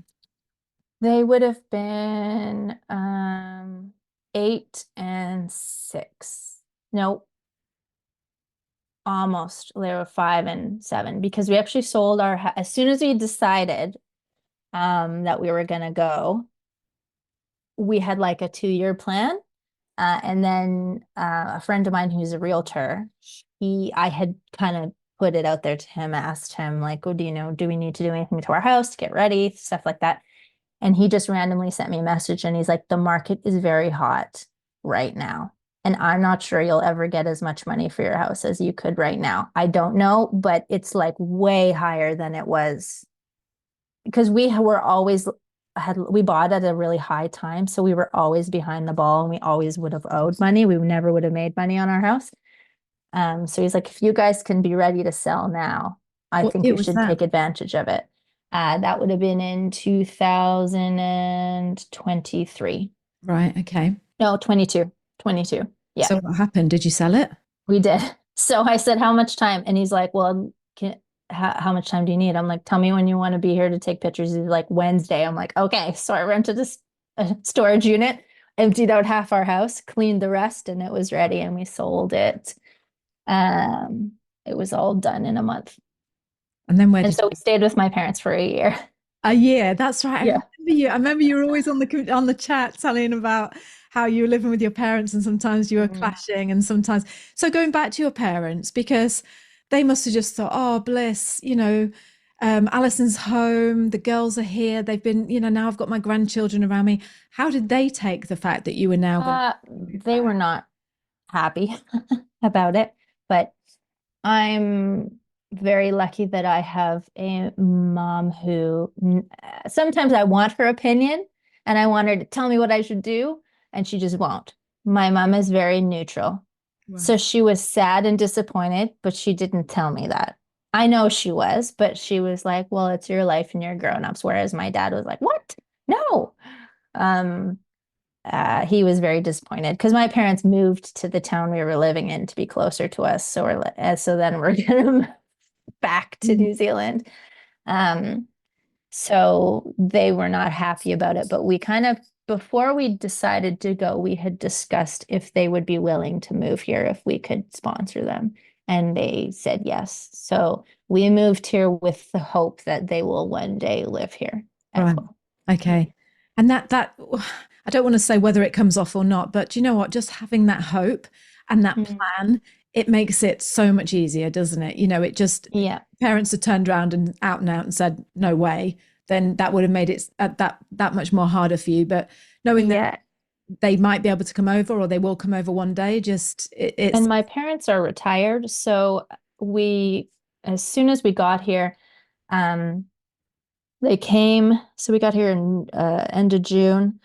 They would have been 8 and 6. No, almost. They were 5 and 7 because we actually sold our as soon as we decided that we were gonna go, we had like a 2-year plan. And then a friend of mine who's a realtor, I had kind of put it out there to him, asked him like, oh, do we need to do anything to our house to get ready, stuff like that. And he just randomly sent me a message and he's like, the market is very hot right now. And I'm not sure you'll ever get as much money for your house as you could right now. I don't know, but it's like way higher than it was because we bought at a really high time. So we were always behind the ball and we always would have owed money. We never would have made money on our house. So he's like, if you guys can be ready to sell now, I think you should take advantage of it. That would have been in 2023. Right. Okay. No, 22. Yeah. So what happened? Did you sell it? We did. So I said, how much time? And he's like, well, how much time do you need? I'm like, tell me when you want to be here to take pictures. He's like, Wednesday. I'm like, okay. So I rented a storage unit, emptied out half our house, cleaned the rest, and it was ready. And we sold it. It was all done in a month. And then so we stayed with my parents for a year. A year, that's right. Yeah. I remember you were always on the chat telling about how you were living with your parents and sometimes you were clashing and sometimes. So going back to your parents, because they must have just thought, oh, bliss, Allison's home, the girls are here. They've been, now I've got my grandchildren around me. How did they take the fact that you were now? They were not happy about it, but I'm very lucky that I have a mom who sometimes I want her opinion and I want her to tell me what I should do, and she just won't. My mom is very neutral. Wow. So she was sad and disappointed, but she didn't tell me that. I know she was, but she was like, well, it's your life and you're grown-ups. Whereas my dad was like, what? No. He was very disappointed because my parents moved to the town we were living in to be closer to us. So then we're gonna back to New Zealand. So they were not happy about it, but we kind of, before we decided to go, we had discussed if they would be willing to move here, if we could sponsor them. And they said yes. So we moved here with the hope that they will one day live here as well. Okay. And that I don't want to say whether it comes off or not, but you know what? Just having that hope and that plan, it makes it so much easier, doesn't it? It just, parents had turned around and out and said, no way, then that would have made it that much more harder for you. But knowing that they might be able to come over or they will come over one day, it's. And my parents are retired. So as soon as we got here, they came, so we got here in end of June,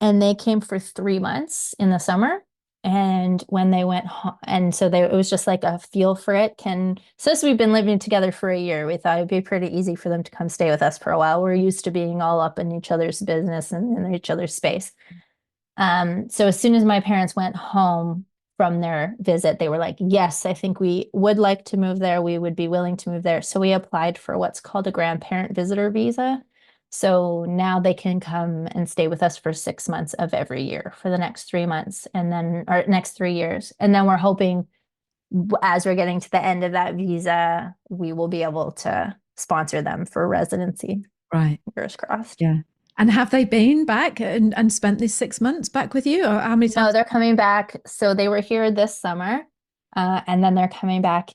and they came for 3 months in the summer. And when they went home, and so it was just like a feel for it. Since we've been living together for a year, we thought it'd be pretty easy for them to come stay with us for a while. We're used to being all up in each other's business and in each other's space. So as soon as my parents went home from their visit, they were like, yes, I think we would like to move there. We would be willing to move there. So we applied for what's called a grandparent visitor visa. So now they can come and stay with us for 6 months of every year for the next 3 months and then, or next 3 years. And then we're hoping as we're getting to the end of that visa, we will be able to sponsor them for residency. Right. Fingers crossed. Yeah. And have they been back and spent these 6 months back with you? Or how many No, times? they're coming back. So they were here this summer, and then they're coming back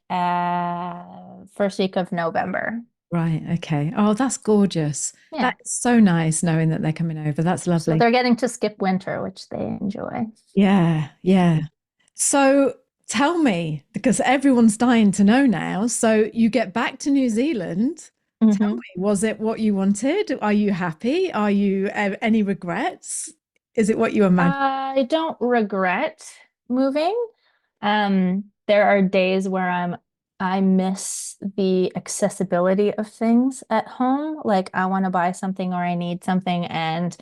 first week of November. Right. Okay. Oh, that's gorgeous. Yeah. That is so nice knowing that they're coming over. That's So lovely. they're getting to skip winter, which they enjoy. Yeah. Yeah. So tell me, because everyone's dying to know now. So you get back to New Zealand. Tell Mhm. me, was it what you wanted? Are you happy? Are you any regrets? Is it what you imagined? I don't regret moving. There are days where I miss the accessibility of things at home. Like I want to buy something or I need something. And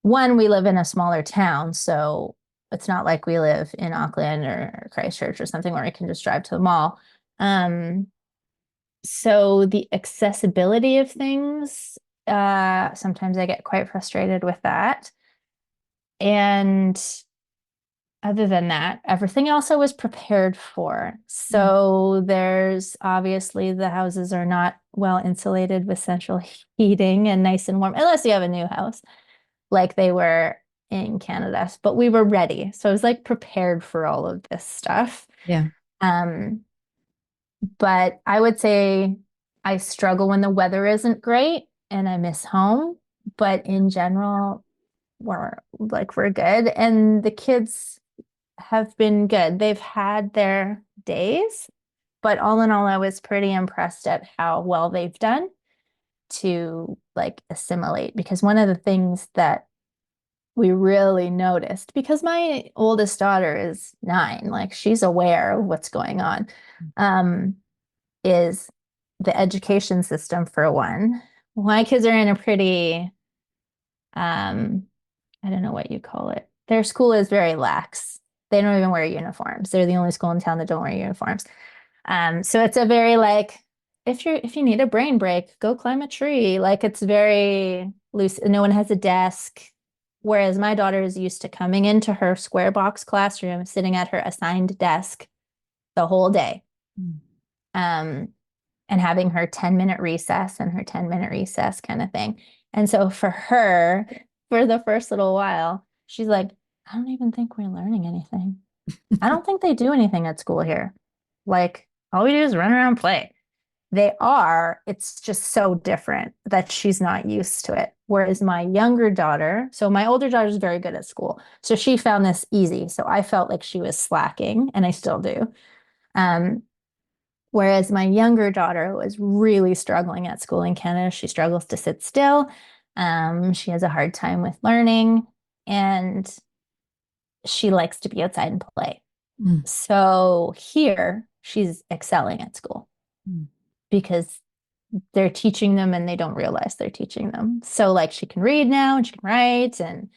one, we live in a smaller town, so it's not like we live in Auckland or Christchurch or something where I can just drive to the mall. So the accessibility of things, sometimes I get quite frustrated with that. And other than that, everything else I was prepared for. So there's obviously the houses are not well insulated with central heating and nice and warm, unless you have a new house like they were in Canada. But we were ready. So I was like prepared for all of this stuff. Yeah. But I would say I struggle when the weather isn't great and I miss home. But in general, we're good. And the kids have been good. They've had their days, but all in all, I was pretty impressed at how well they've done to like assimilate. Because one of the things that we really noticed, because my oldest daughter is 9, like she's aware of what's going on, is the education system for one. My kids are in a pretty, I don't know what you call it. Their school is very lax. They don't even wear uniforms. They're the only school in town that don't wear uniforms. So it's a very like, if you need a brain break, go climb a tree. Like it's very loose. No one has a desk. Whereas my daughter is used to coming into her square box classroom, sitting at her assigned desk the whole day. And having her 10-minute recess and her 10-minute recess kind of thing. And so for her, for the first little while, she's like, I don't even think we're learning anything. I don't think they do anything at school here. Like all we do is run around and play. They are, it's just so different that she's not used to it. Whereas my younger daughter, so my older daughter is very good at school. So she found this easy. So I felt like she was slacking, and I still do. Whereas my younger daughter was really struggling at school in Canada. She struggles to sit still. She has a hard time with learning, and she likes to be outside and play. So here she's excelling at school because they're teaching them and they don't realize they're teaching them. So like she can read now and she can write. And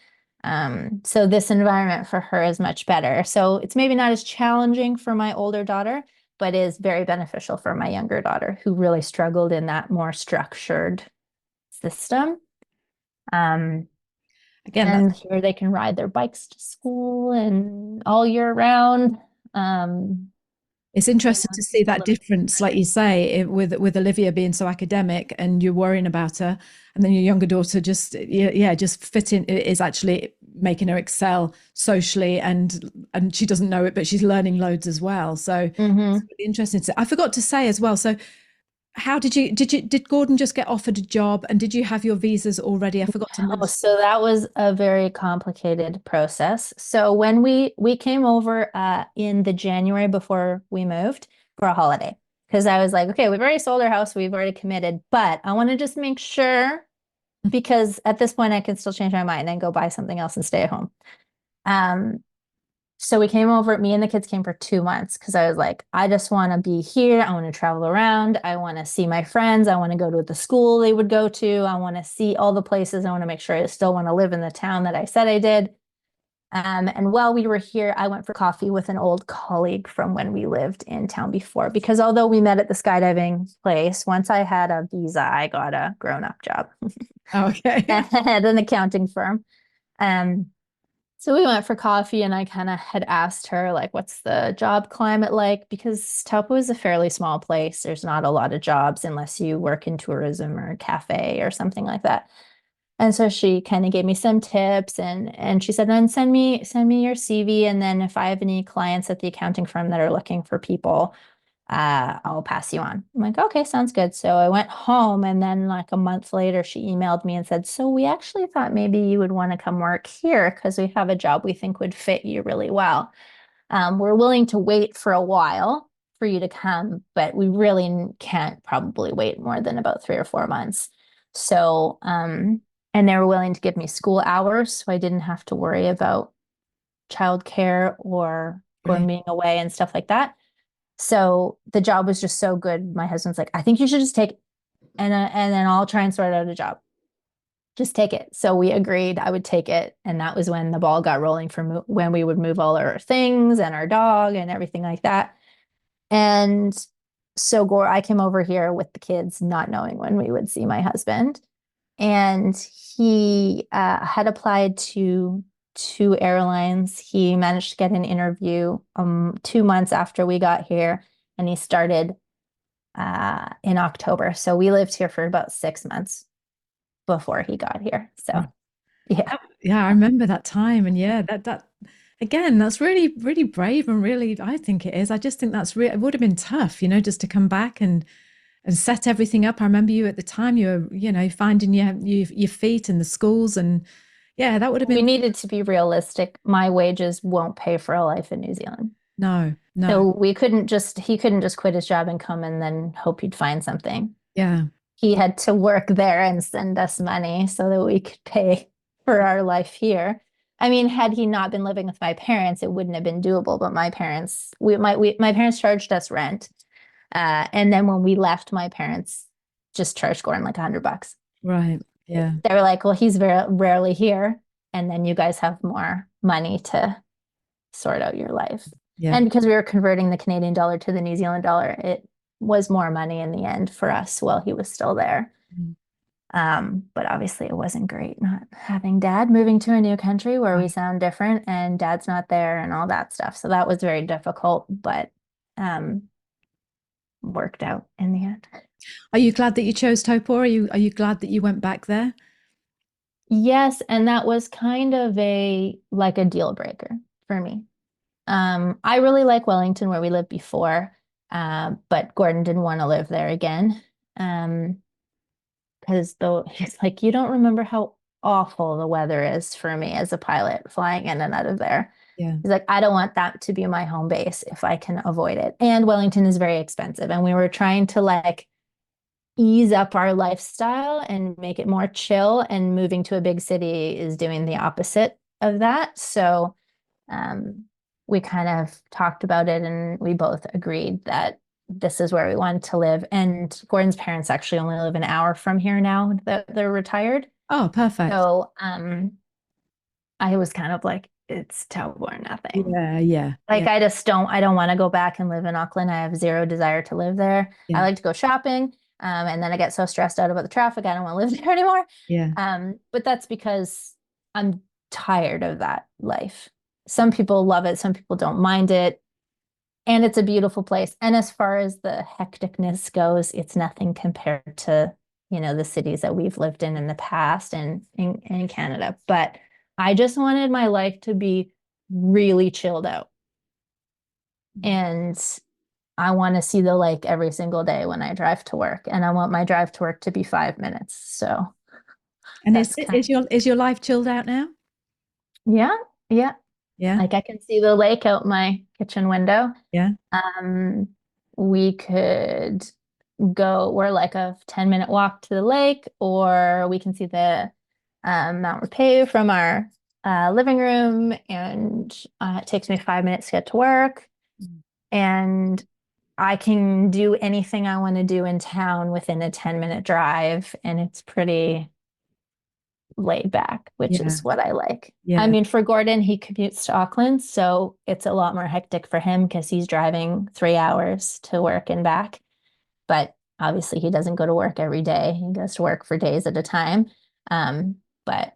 so this environment for her is much better. So it's maybe not as challenging for my older daughter, but is very beneficial for my younger daughter who really struggled in that more structured system. Again, And here they can ride their bikes to school and all year round. it's interesting to see that difference, like you say, with Olivia being so academic and you're worrying about her, and then your younger daughter just just fitting is actually making her excel socially, and she doesn't know it, but she's learning loads as well. So it's really interesting to see. I forgot to say as well. So how did Gordon just get offered a job, and did you have your visas already? I forgot to mention. Oh, so that was a very complicated process. So when we came over in the January before we moved for a holiday, because I was like, okay, we've already sold our house, we've already committed, but I want to just make sure, because at this point I could still change my mind and go buy something else and stay at home. So we came over, me and the kids came for 2 months because I was like, I just want to be here. I want to travel around. I want to see my friends. I want to go to the school they would go to. I want to see all the places. I want to make sure I still want to live in the town that I said I did. And while we were here, I went for coffee with an old colleague from when we lived in town before, because although we met at the skydiving place, once I had a visa, I got a grown-up job Okay. at an accounting firm. Um, so we went for coffee and I kind of had asked her, like, what's the job climate like? Because Taupo is a fairly small place. There's not a lot of jobs unless you work in tourism or cafe or something like that. And so she kind of gave me some tips and she said, then send me your CV. And then if I have any clients at the accounting firm that are looking for people, I'll pass you on. I'm like, okay, sounds good. So I went home and then like a month later, she emailed me and said, so we actually thought maybe you would want to come work here because we have a job we think would fit you really well. We're willing to wait for a while for you to come, but we really can't probably wait more than about 3 or 4 months. So, and they were willing to give me school hours, so I didn't have to worry about childcare or Gordon being away and stuff like that. So the job was just so good. My husband's like, I think you should just take it, and then I'll try and sort out a job. Just take it. So we agreed I would take it, and that was when the ball got rolling for when we would move all our things and our dog and everything like that. And so I came over here with the kids, not knowing when we would see my husband. And he had applied to 2 airlines. He managed to get an interview 2 months after we got here, and he started in October. So we lived here for about 6 months before he got here. So Yeah, I remember that time. And yeah, that again, that's really, really brave, and really, I think it is. I just think it would have been tough, just to come back and set everything up. I remember you at the time, you were, finding your feet in the schools, and yeah, that would have been. We needed to be realistic. My wages won't pay for a life in New Zealand. No. So he couldn't just quit his job and come and then hope he'd find something. Yeah. He had to work there and send us money so that we could pay for our life here. I mean, had he not been living with my parents, it wouldn't have been doable. But my parents, my parents charged us rent. And then when we left, my parents just charged Gordon like $100. Right. Yeah. They were like, well, he's very rarely here. And then you guys have more money to sort out your life. Yeah. And because we were converting the Canadian dollar to the New Zealand dollar, it was more money in the end for us while he was still there. But obviously it wasn't great not having dad moving to a new country where we sound different and dad's not there and all that stuff. So that was very difficult, but worked out in the end. Are you glad that you chose Taupo? Are you glad that you went back there? Yes, and that was kind of a deal breaker for me. I really like Wellington where we lived before, but Gordon didn't want to live there again. Because though he's like, you don't remember how awful the weather is for me as a pilot flying in and out of there. Yeah. He's like, I don't want that to be my home base if I can avoid it. And Wellington is very expensive. And we were trying to ease up our lifestyle and make it more chill. And moving to a big city is doing the opposite of that. So we kind of talked about it and we both agreed that this is where we wanted to live. And Gordon's parents actually only live an hour from here now that they're retired. Oh, perfect. So I was kind of like, it's Taupo or nothing. Yeah. I don't want to go back and live in Auckland. I have zero desire to live there. Yeah. I like to go shopping. And then I get so stressed out about the traffic, I don't want to live there anymore. Yeah. But that's because I'm tired of that life. Some people love it, some people don't mind it. And it's a beautiful place. And as far as the hecticness goes, it's nothing compared to, the cities that we've lived in the past and in Canada. But I just wanted my life to be really chilled out. And I want to see the lake every single day when I drive to work. And I want my drive to work to be 5 minutes. So. And is your life chilled out now? Yeah. Yeah. I can see the lake out my kitchen window. Yeah. We could go, we're like a 10-minute walk to the lake, or we can see the Mount Rapeu from our living room, and it takes me 5 minutes to get to work. And I can do anything I want to do in town within a 10-minute drive, and it's pretty laid back, which Yeah. is what I like. Yeah. I mean, for Gordon, he commutes to Auckland, so it's a lot more hectic for him because he's driving 3 hours to work and back. But obviously, he doesn't go to work every day. He goes to work for days at a time. But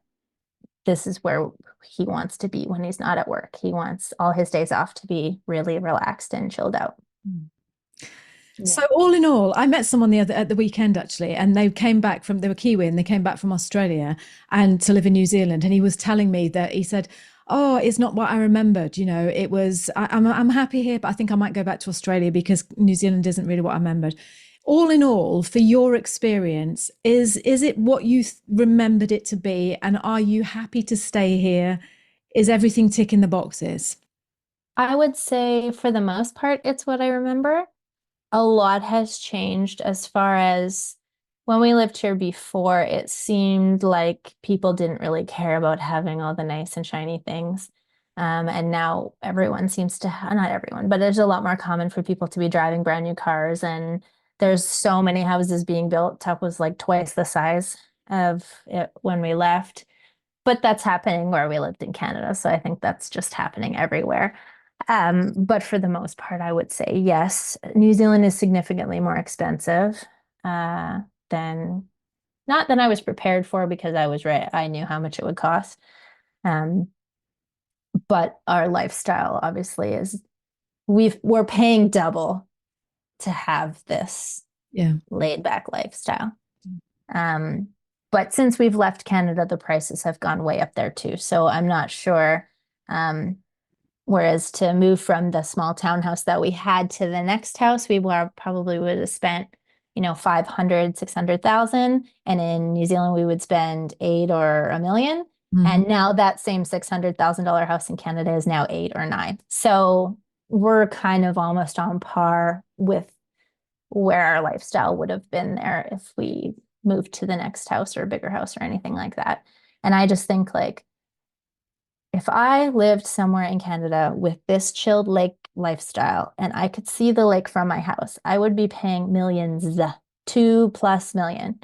this is where he wants to be when he's not at work. He wants all his days off to be really relaxed and chilled out. So all in all, I met someone at the weekend actually, and they were Kiwi and they came back from Australia and to live in New Zealand. And he was telling me that he said, "Oh, it's not what I remembered. It was, I'm happy here, but I think I might go back to Australia because New Zealand isn't really what I remembered." All in all, for your experience, is it what you remembered it to be? And are you happy to stay here? Is everything ticking the boxes? I would say for the most part, it's what I remember. A lot has changed as far as when we lived here before, it seemed like people didn't really care about having all the nice and shiny things. And now everyone seems to, not everyone, but there's a lot more common for people to be driving brand new cars. And there's so many houses being built. Tuck was like twice the size of it when we left. But that's happening where we lived in Canada. So I think that's just happening everywhere. But for the most part, I would say yes. New Zealand is significantly more expensive than not than I was prepared for because I knew how much it would cost. But our lifestyle obviously is we're paying double to have this laid back lifestyle. But since we've left Canada, the prices have gone way up there too. So I'm not sure. Whereas to move from the small townhouse that we had to the next house, we probably would have spent, 500, 600,000. And in New Zealand, we would spend 8 or $1 million. And now that same $600,000 house in Canada is now 8 or 9. So we're kind of almost on par with where our lifestyle would have been there if we moved to the next house or a bigger house or anything like that. And I just think like, if I lived somewhere in Canada with this chilled lake lifestyle and I could see the lake from my house, I would be paying millions, 2+ million.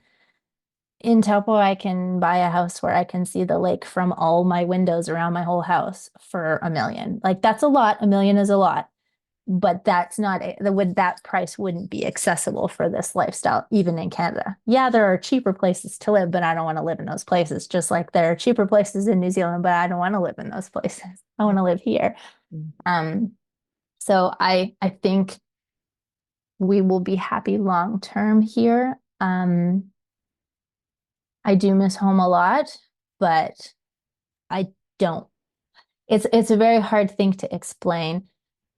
In Taupo, I can buy a house where I can see the lake from all my windows around my whole house for $1 million. Like that's a lot. $1 million is a lot, but that's not that price wouldn't be accessible for this lifestyle, even in Canada. Yeah, there are cheaper places to live, but I don't want to live in those places. Just like there are cheaper places in New Zealand, but I don't want to live in those places. I want to live here. So I think we will be happy long term here. I do miss home a lot, but I don't. It's a very hard thing to explain.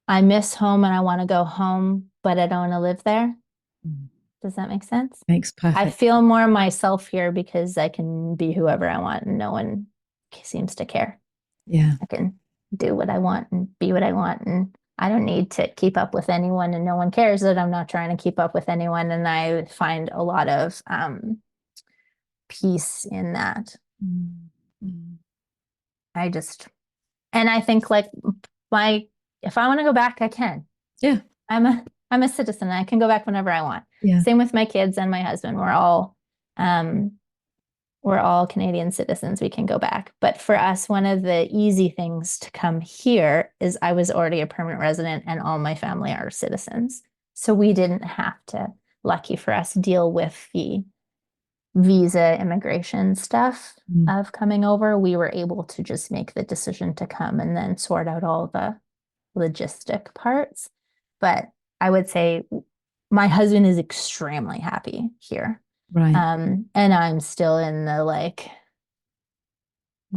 I miss home and I want to go home, but I don't want to live there. Does that make sense? Makes perfect. I feel more myself here because I can be whoever I want and no one seems to care. Yeah. I can do what I want and be what I want. And I don't need to keep up with anyone and no one cares that I'm not trying to keep up with anyone. And I find a lot of peace in that. And I think like if I want to go back, I can. Yeah. I'm a citizen. I can go back whenever I want. Yeah. Same with my kids and my husband. We're all Canadian citizens. We can go back. But for us, one of the easy things to come here is I was already a permanent resident and all my family are citizens. So we didn't have to, lucky for us, deal with the visa immigration stuff of coming over. We were able to just make the decision to come and then sort out all the logistic parts. But I would say my husband is extremely happy here. Right. And I'm still in the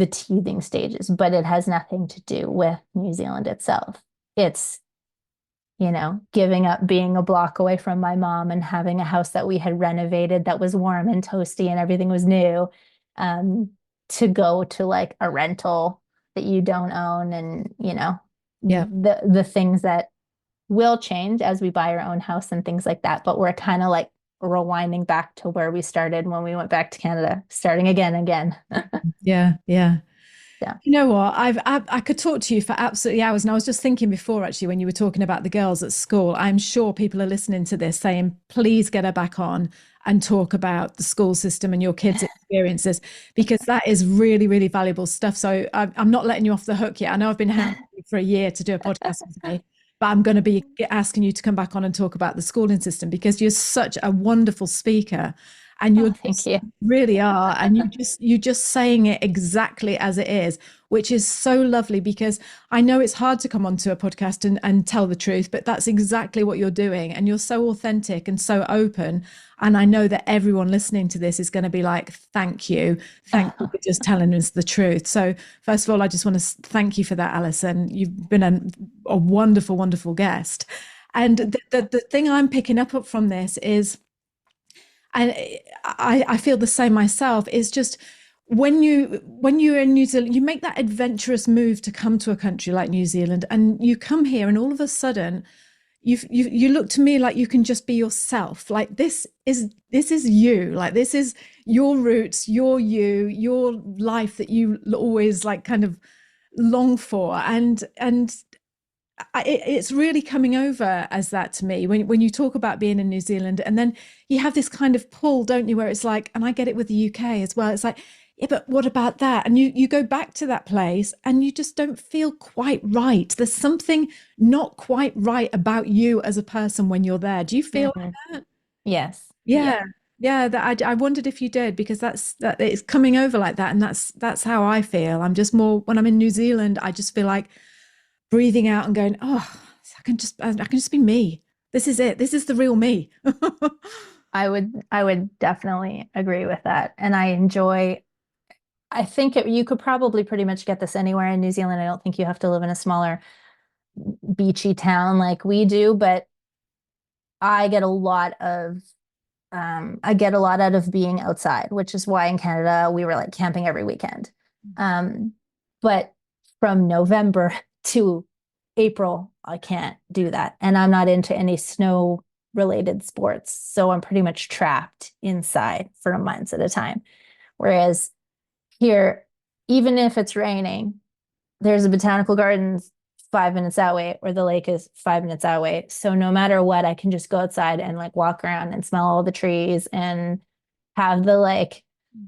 teething stages, but it has nothing to do with New Zealand itself. It's, giving up being a block away from my mom and having a house that we had renovated that was warm and toasty and everything was new, to go to like a rental that you don't own and, the things that will change as we buy our own house and things like that. But we're kind of like rewinding back to where we started when we went back to Canada, starting again. Yeah. Yeah. You know what? I could talk to you for absolutely hours. And I was just thinking before, actually, when you were talking about the girls at school, I'm sure people are listening to this saying, please get her back on and talk about the school system and your kids' experiences, because that is really, really valuable stuff. So I'm not letting you off the hook yet. I know I've been hounding you for a year to do a podcast today, but I'm going to be asking you to come back on and talk about the schooling system, because you're such a wonderful speaker. And Oh, you're thank just you. really are, and you're just saying it exactly as it is, which is so lovely, because I know it's hard to come onto a podcast and tell the truth, but that's exactly what you're doing, and you're so authentic and so open. And I know that everyone listening to this is going to be like, thank you for just telling us the truth. So first of all, I just want to thank you for that, Alison. You've been a wonderful, wonderful guest. And the thing I'm picking up from this is, and I feel the same myself, is just when you're in New Zealand, you make that adventurous move to come to a country like New Zealand, and you come here, and all of a sudden you look to me like you can just be yourself. Like this is you, like this is your roots, your life that you always like kind of long for, and it's really coming over as that to me when you talk about being in New Zealand, and then you have this kind of pull, don't you, where it's like, and I get it with the UK as well, it's like, yeah, but what about that? And you go back to that place and you just don't feel quite right. There's something not quite right about you as a person when you're there. Do you feel like that? Yes. Yeah. Yeah, that I wondered if you did, because that it's coming over like that, and that's how I feel. I'm just more, when I'm in New Zealand, I just feel like breathing out and going, oh, I can just be me. This is it. This is the real me. I would definitely agree with that. And I think you could probably pretty much get this anywhere in New Zealand. I don't think you have to live in a smaller beachy town like we do, but I get a lot of out of being outside, which is why in Canada we were like camping every weekend. But from November to April, I can't do that. And I'm not into any snow related sports. So I'm pretty much trapped inside for months at a time. Whereas here, even if it's raining, there's a botanical gardens 5 minutes that way, or the lake is 5 minutes that way. So no matter what, I can just go outside and like walk around and smell all the trees and have the like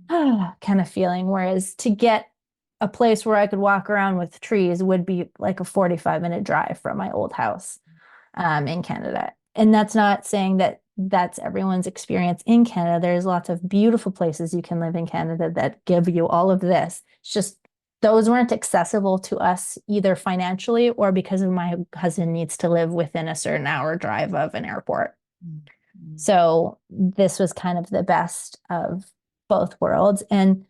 kind of feeling. Whereas to get a place where I could walk around with trees would be like a 45-minute drive from my old house in Canada. And that's not saying that that's everyone's experience in Canada. There's lots of beautiful places you can live in Canada that give you all of this. It's just those weren't accessible to us either financially or because of my husband needs to live within a certain hour drive of an airport. Mm-hmm. So this was kind of the best of both worlds. And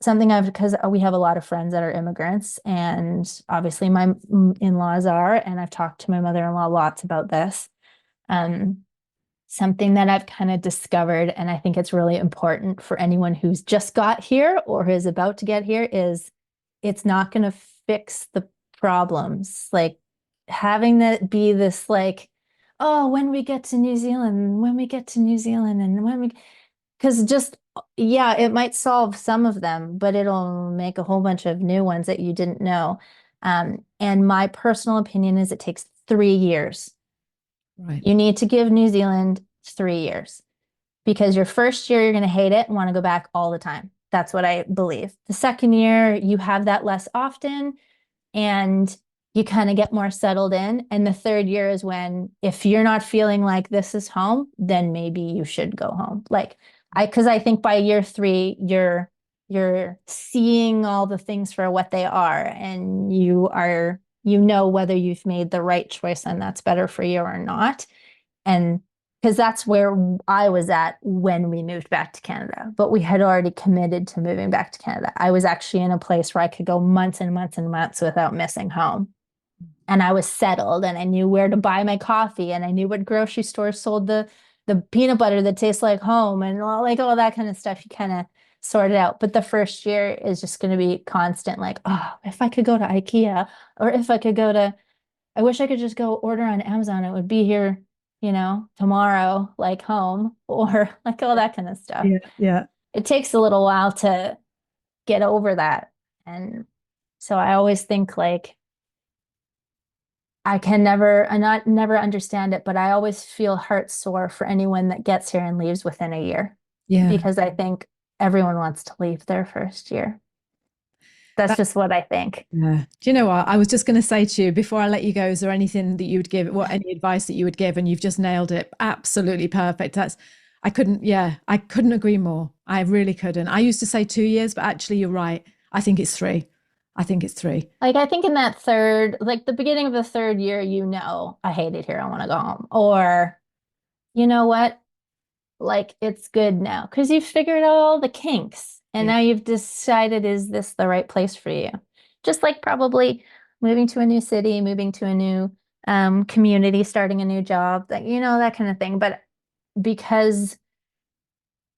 something because we have a lot of friends that are immigrants, and obviously my in-laws are, and I've talked to my mother-in-law lots about this. Something that I've kind of discovered, and I think it's really important for anyone who's just got here or who is about to get here, is it's not going to fix the problems. Like having that be this like, oh, when we get to New Zealand, and because just, yeah, it might solve some of them, but it'll make a whole bunch of new ones that you didn't know. And my personal opinion is it takes 3 years. Right. You need to give New Zealand 3 years, because your first year, you're going to hate it and want to go back all the time. That's what I believe. The second year, you have that less often and you kind of get more settled in. And the third year is when, if you're not feeling like this is home, then maybe you should go home. Because I think by year 3, you're seeing all the things for what they are, and you know whether you've made the right choice and that's better for you or not. And because that's where I was at when we moved back to Canada, but we had already committed to moving back to Canada. I was actually in a place where I could go months and months and months without missing home. And I was settled, and I knew where to buy my coffee, and I knew what grocery stores sold the peanut butter that tastes like home, and all that kind of stuff. You kind of sort it out. But the first year is just going to be constant, like, oh, if I could go to IKEA, or if I could I wish I could just go order on Amazon. It would be here, tomorrow, like home, or like all that kind of stuff. Yeah. It takes a little while to get over that. And So I always think like I not never understand it, but I always feel heart sore for anyone that gets here and leaves within a year. Yeah. Because I think everyone wants to leave their first year. That's just what I think. Yeah. Do you know what? I was just going to say to you before I let you go, is there anything that you would give, any advice that you would give? And you've just nailed it. Absolutely perfect. I couldn't agree more. I really couldn't. I used to say 2 years, but actually you're right. I think it's 3. I think it's 3. Like, I think in that third, like the beginning of the third year, I hate it here. I want to go home. Or, you know what? Like, it's good now because you've figured out all the kinks and now you've decided, is this the right place for you? Just like probably moving to a new city, moving to a new community, starting a new job, that, that kind of thing. But because,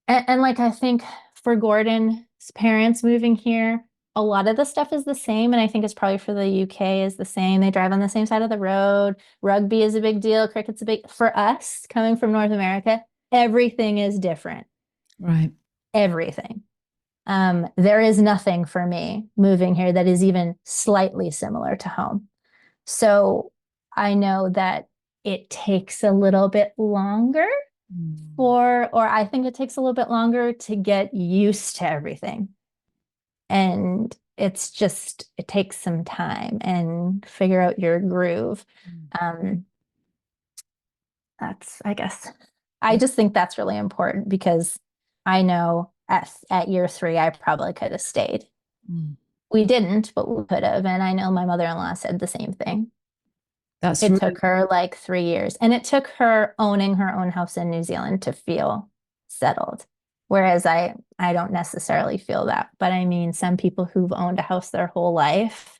and like, I think for Gordon's parents moving here, a lot of the stuff is the same. And I think it's probably for the UK is the same. They drive on the same side of the road. Rugby is a big deal. Cricket's for us coming from North America, everything is different. Right. Everything. There is nothing for me moving here that is even slightly similar to home. So I know that it takes a little bit longer or I think it takes a little bit longer to get used to everything. And it takes some time and figure out your groove. I guess, I just think that's really important because I know at year 3, I probably could have stayed. We didn't, but we could have. And I know my mother-in-law said the same thing. It took her like 3 years, and it took her owning her own house in New Zealand to feel settled. Whereas I don't necessarily feel that, but I mean, some people who've owned a house their whole life,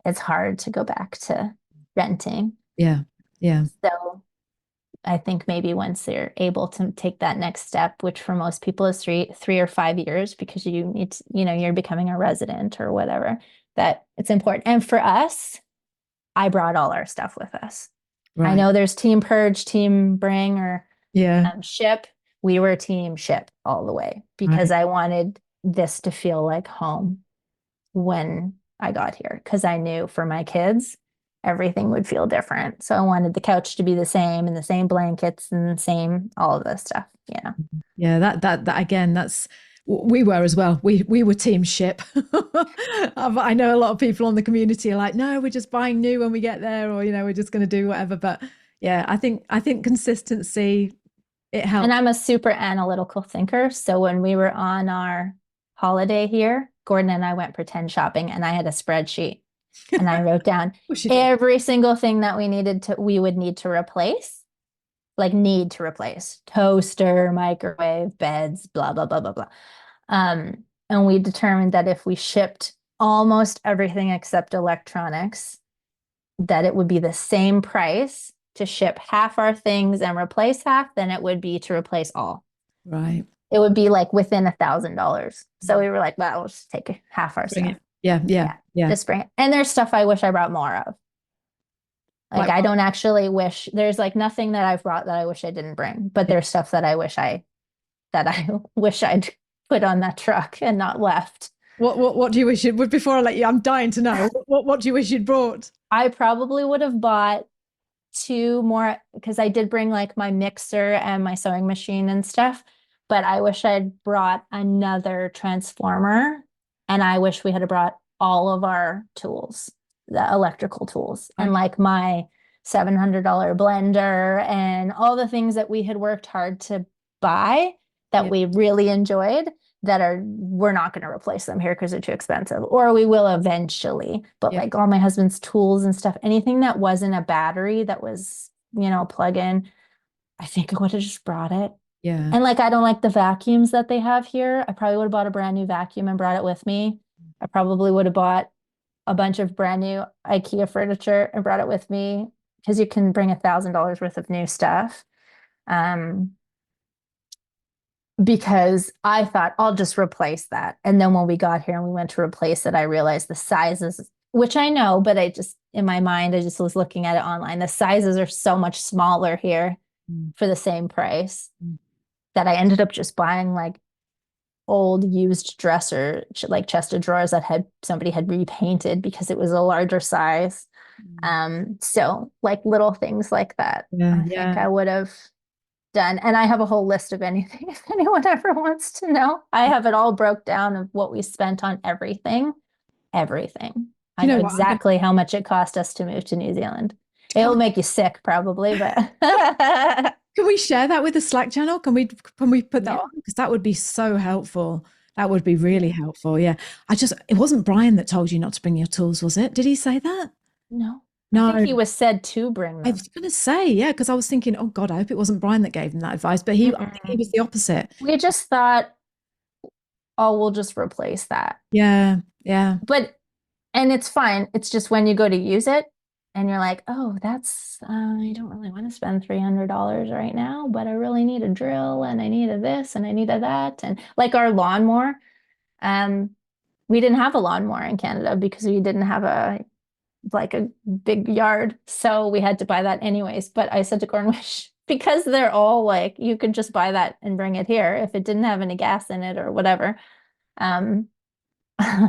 it's hard to go back to renting. Yeah. Yeah. So I think maybe once they're able to take that next step, which for most people is 3 or 5 years, because you need to, you're becoming a resident or whatever, that it's important. And for us, I brought all our stuff with us. Right. I know there's team purge, team bring, or ship. We were team ship all the way because I wanted this to feel like home when I got here, because I knew for my kids, everything would feel different. So I wanted the couch to be the same and the same blankets and the same, all of this stuff, Yeah, that again, we were as well. We were team ship. I know a lot of people on the community are like, no, we're just buying new when we get there, or we're just going to do whatever. But yeah, I think consistency, it helps. And I'm a super analytical thinker. So when we were on our holiday here, Gordon and I went pretend shopping, and I had a spreadsheet, and I wrote down every single thing that we would need to replace. Like need to replace toaster, microwave, beds, blah, blah, blah, blah, blah. And we determined that if we shipped almost everything except electronics, that it would be the same price to ship half our things and replace half than it would be to replace all. Right. It would be like within $1,000. So we were like, well, we'll just take half our stuff. Yeah. Just bring it. And there's stuff I wish I brought more of. Like I don't actually wish, there's like nothing that I've brought that I wish I didn't bring, but there's stuff that I wish I'd put on that truck and not left. What do you wish before I let you, I'm dying to know, what do you wish you'd brought? I probably would have bought 2 more, because I did bring like my mixer and my sewing machine and stuff, but I wish I'd brought another transformer, and I wish we had brought all of our tools, the electrical tools, and like my $700 blender and all the things that we had worked hard to buy that we really enjoyed, we're not going to replace them here because they're too expensive, or we will eventually. But like all my husband's tools and stuff, anything that wasn't a battery, that was, plug in, I think I would have just brought it. Yeah. And like, I don't like the vacuums that they have here. I probably would have bought a brand new vacuum and brought it with me. I probably would have bought a bunch of brand new IKEA furniture and brought it with me, because you can bring $1,000 worth of new stuff. Because I thought I'll just replace that. And then when we got here and we went to replace it, I realized the sizes, which I know, but in my mind, I just was looking at it online. The sizes are so much smaller here for the same price that I ended up just buying like old used dresser, like chest of drawers that somebody had repainted because it was a larger size. So like little things like that, I think I would have done. And I have a whole list of anything if anyone ever wants to know. I have it all broke down of what we spent on everything. I know exactly how much it cost us to move to New Zealand. It'll make you sick probably, but can we share that with the Slack channel? Can we put that on? Because that would be so helpful. That would be really helpful. Yeah. It wasn't Brian that told you not to bring your tools, was it? Did he say that? No. No. I think he was said to bring them. I was going to say, yeah, because I was thinking, oh God, I hope it wasn't Brian that gave him that advice, but I think he was the opposite. We just thought, oh, we'll just replace that. Yeah. Yeah. And it's fine. It's just when you go to use it and you're like, oh, I don't really want to spend $300 right now, but I really need a drill and I need a this and I need a that. And like our lawnmower, we didn't have a lawnmower in Canada because we didn't have a big yard. So we had to buy that anyways. But I said to Gordon, because they're all like, you could just buy that and bring it here if it didn't have any gas in it or whatever.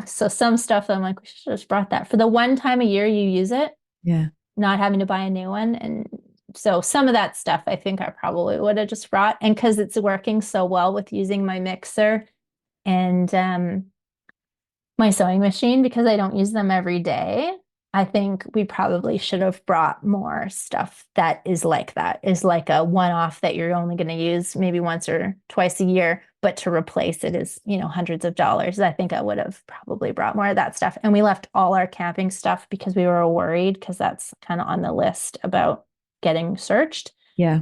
So some stuff I'm like, we should have just brought that for the one time a year you use it. Yeah. Not having to buy a new one. And so some of that stuff I think I probably would have just brought. And because it's working so well with using my mixer and my sewing machine, because I don't use them every day, I think we probably should have brought more stuff that is like a one-off that you're only going to use maybe once or twice a year, but to replace it is, hundreds of dollars. I think I would have probably brought more of that stuff. And we left all our camping stuff because we were worried, because that's kind of on the list about getting searched. Yeah.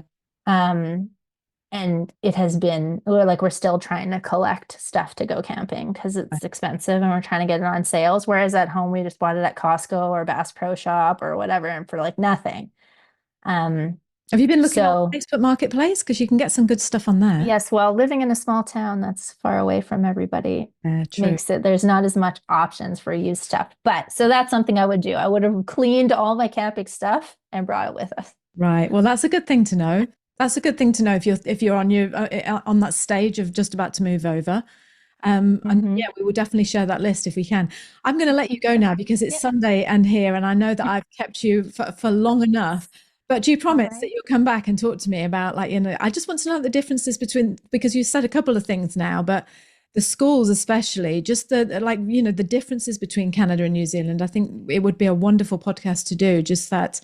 And it has been, we're still trying to collect stuff to go camping because it's expensive and we're trying to get it on sales. Whereas at home, we just bought it at Costco or Bass Pro Shop or whatever, and for like nothing. Have you been looking at Facebook Marketplace? Because you can get some good stuff on there. Yes. Well, living in a small town that's far away from everybody makes it, there's not as much options for used stuff. But so that's something I would do. I would have cleaned all my camping stuff and brought it with us. Right. Well, that's a good thing to know. That's a good thing to know if you're on on that stage of just about to move over. And yeah, we will definitely share that list if we can. I'm going to let you go now because it's Sunday and I know that I've kept you for long enough. But do you promise that you'll come back and talk to me about I just want to know the differences because you said a couple of things now, but the schools especially, just the differences between Canada and New Zealand. I think it would be a wonderful podcast to do just that.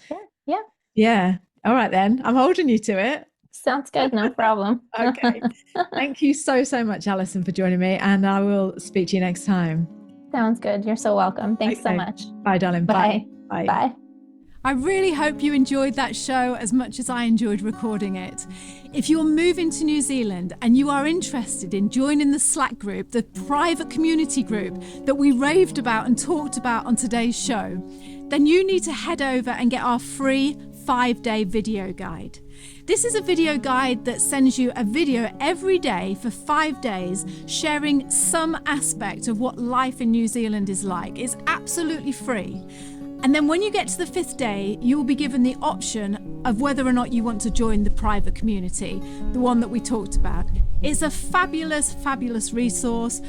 Yeah. All right, then. I'm holding you to it. Sounds good. No problem. Okay. Thank you so much, Allison, for joining me. And I will speak to you next time. Sounds good. You're so welcome. Thanks so much. Bye, darling. Bye. Bye. Bye. I really hope you enjoyed that show as much as I enjoyed recording it. If you're moving to New Zealand and you are interested in joining the Slack group, the private community group that we raved about and talked about on today's show, then you need to head over and get our free 5-day video guide. This is a video guide that sends you a video every day for 5 days, sharing some aspect of what life in New Zealand is like. It's absolutely free. And then when you get to the 5th day, you will be given the option of whether or not you want to join the private community, the one that we talked about. It's a fabulous, fabulous resource.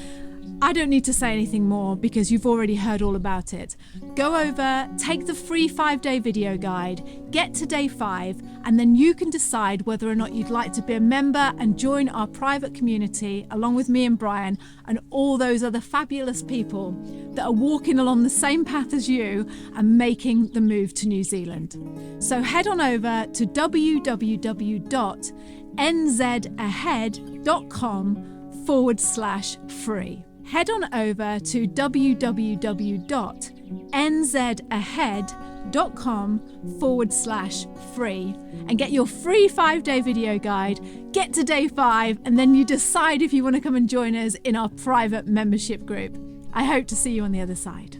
I don't need to say anything more because you've already heard all about it. Go over, take the free 5-day video guide, get to day 5, and then you can decide whether or not you'd like to be a member and join our private community along with me and Brian and all those other fabulous people that are walking along the same path as you and making the move to New Zealand. So head on over to www.nzahead.com/free. Head on over to www.nzahead.com/free and get your free 5-day video guide. Get to day 5 and then you decide if you want to come and join us in our private membership group. I hope to see you on the other side.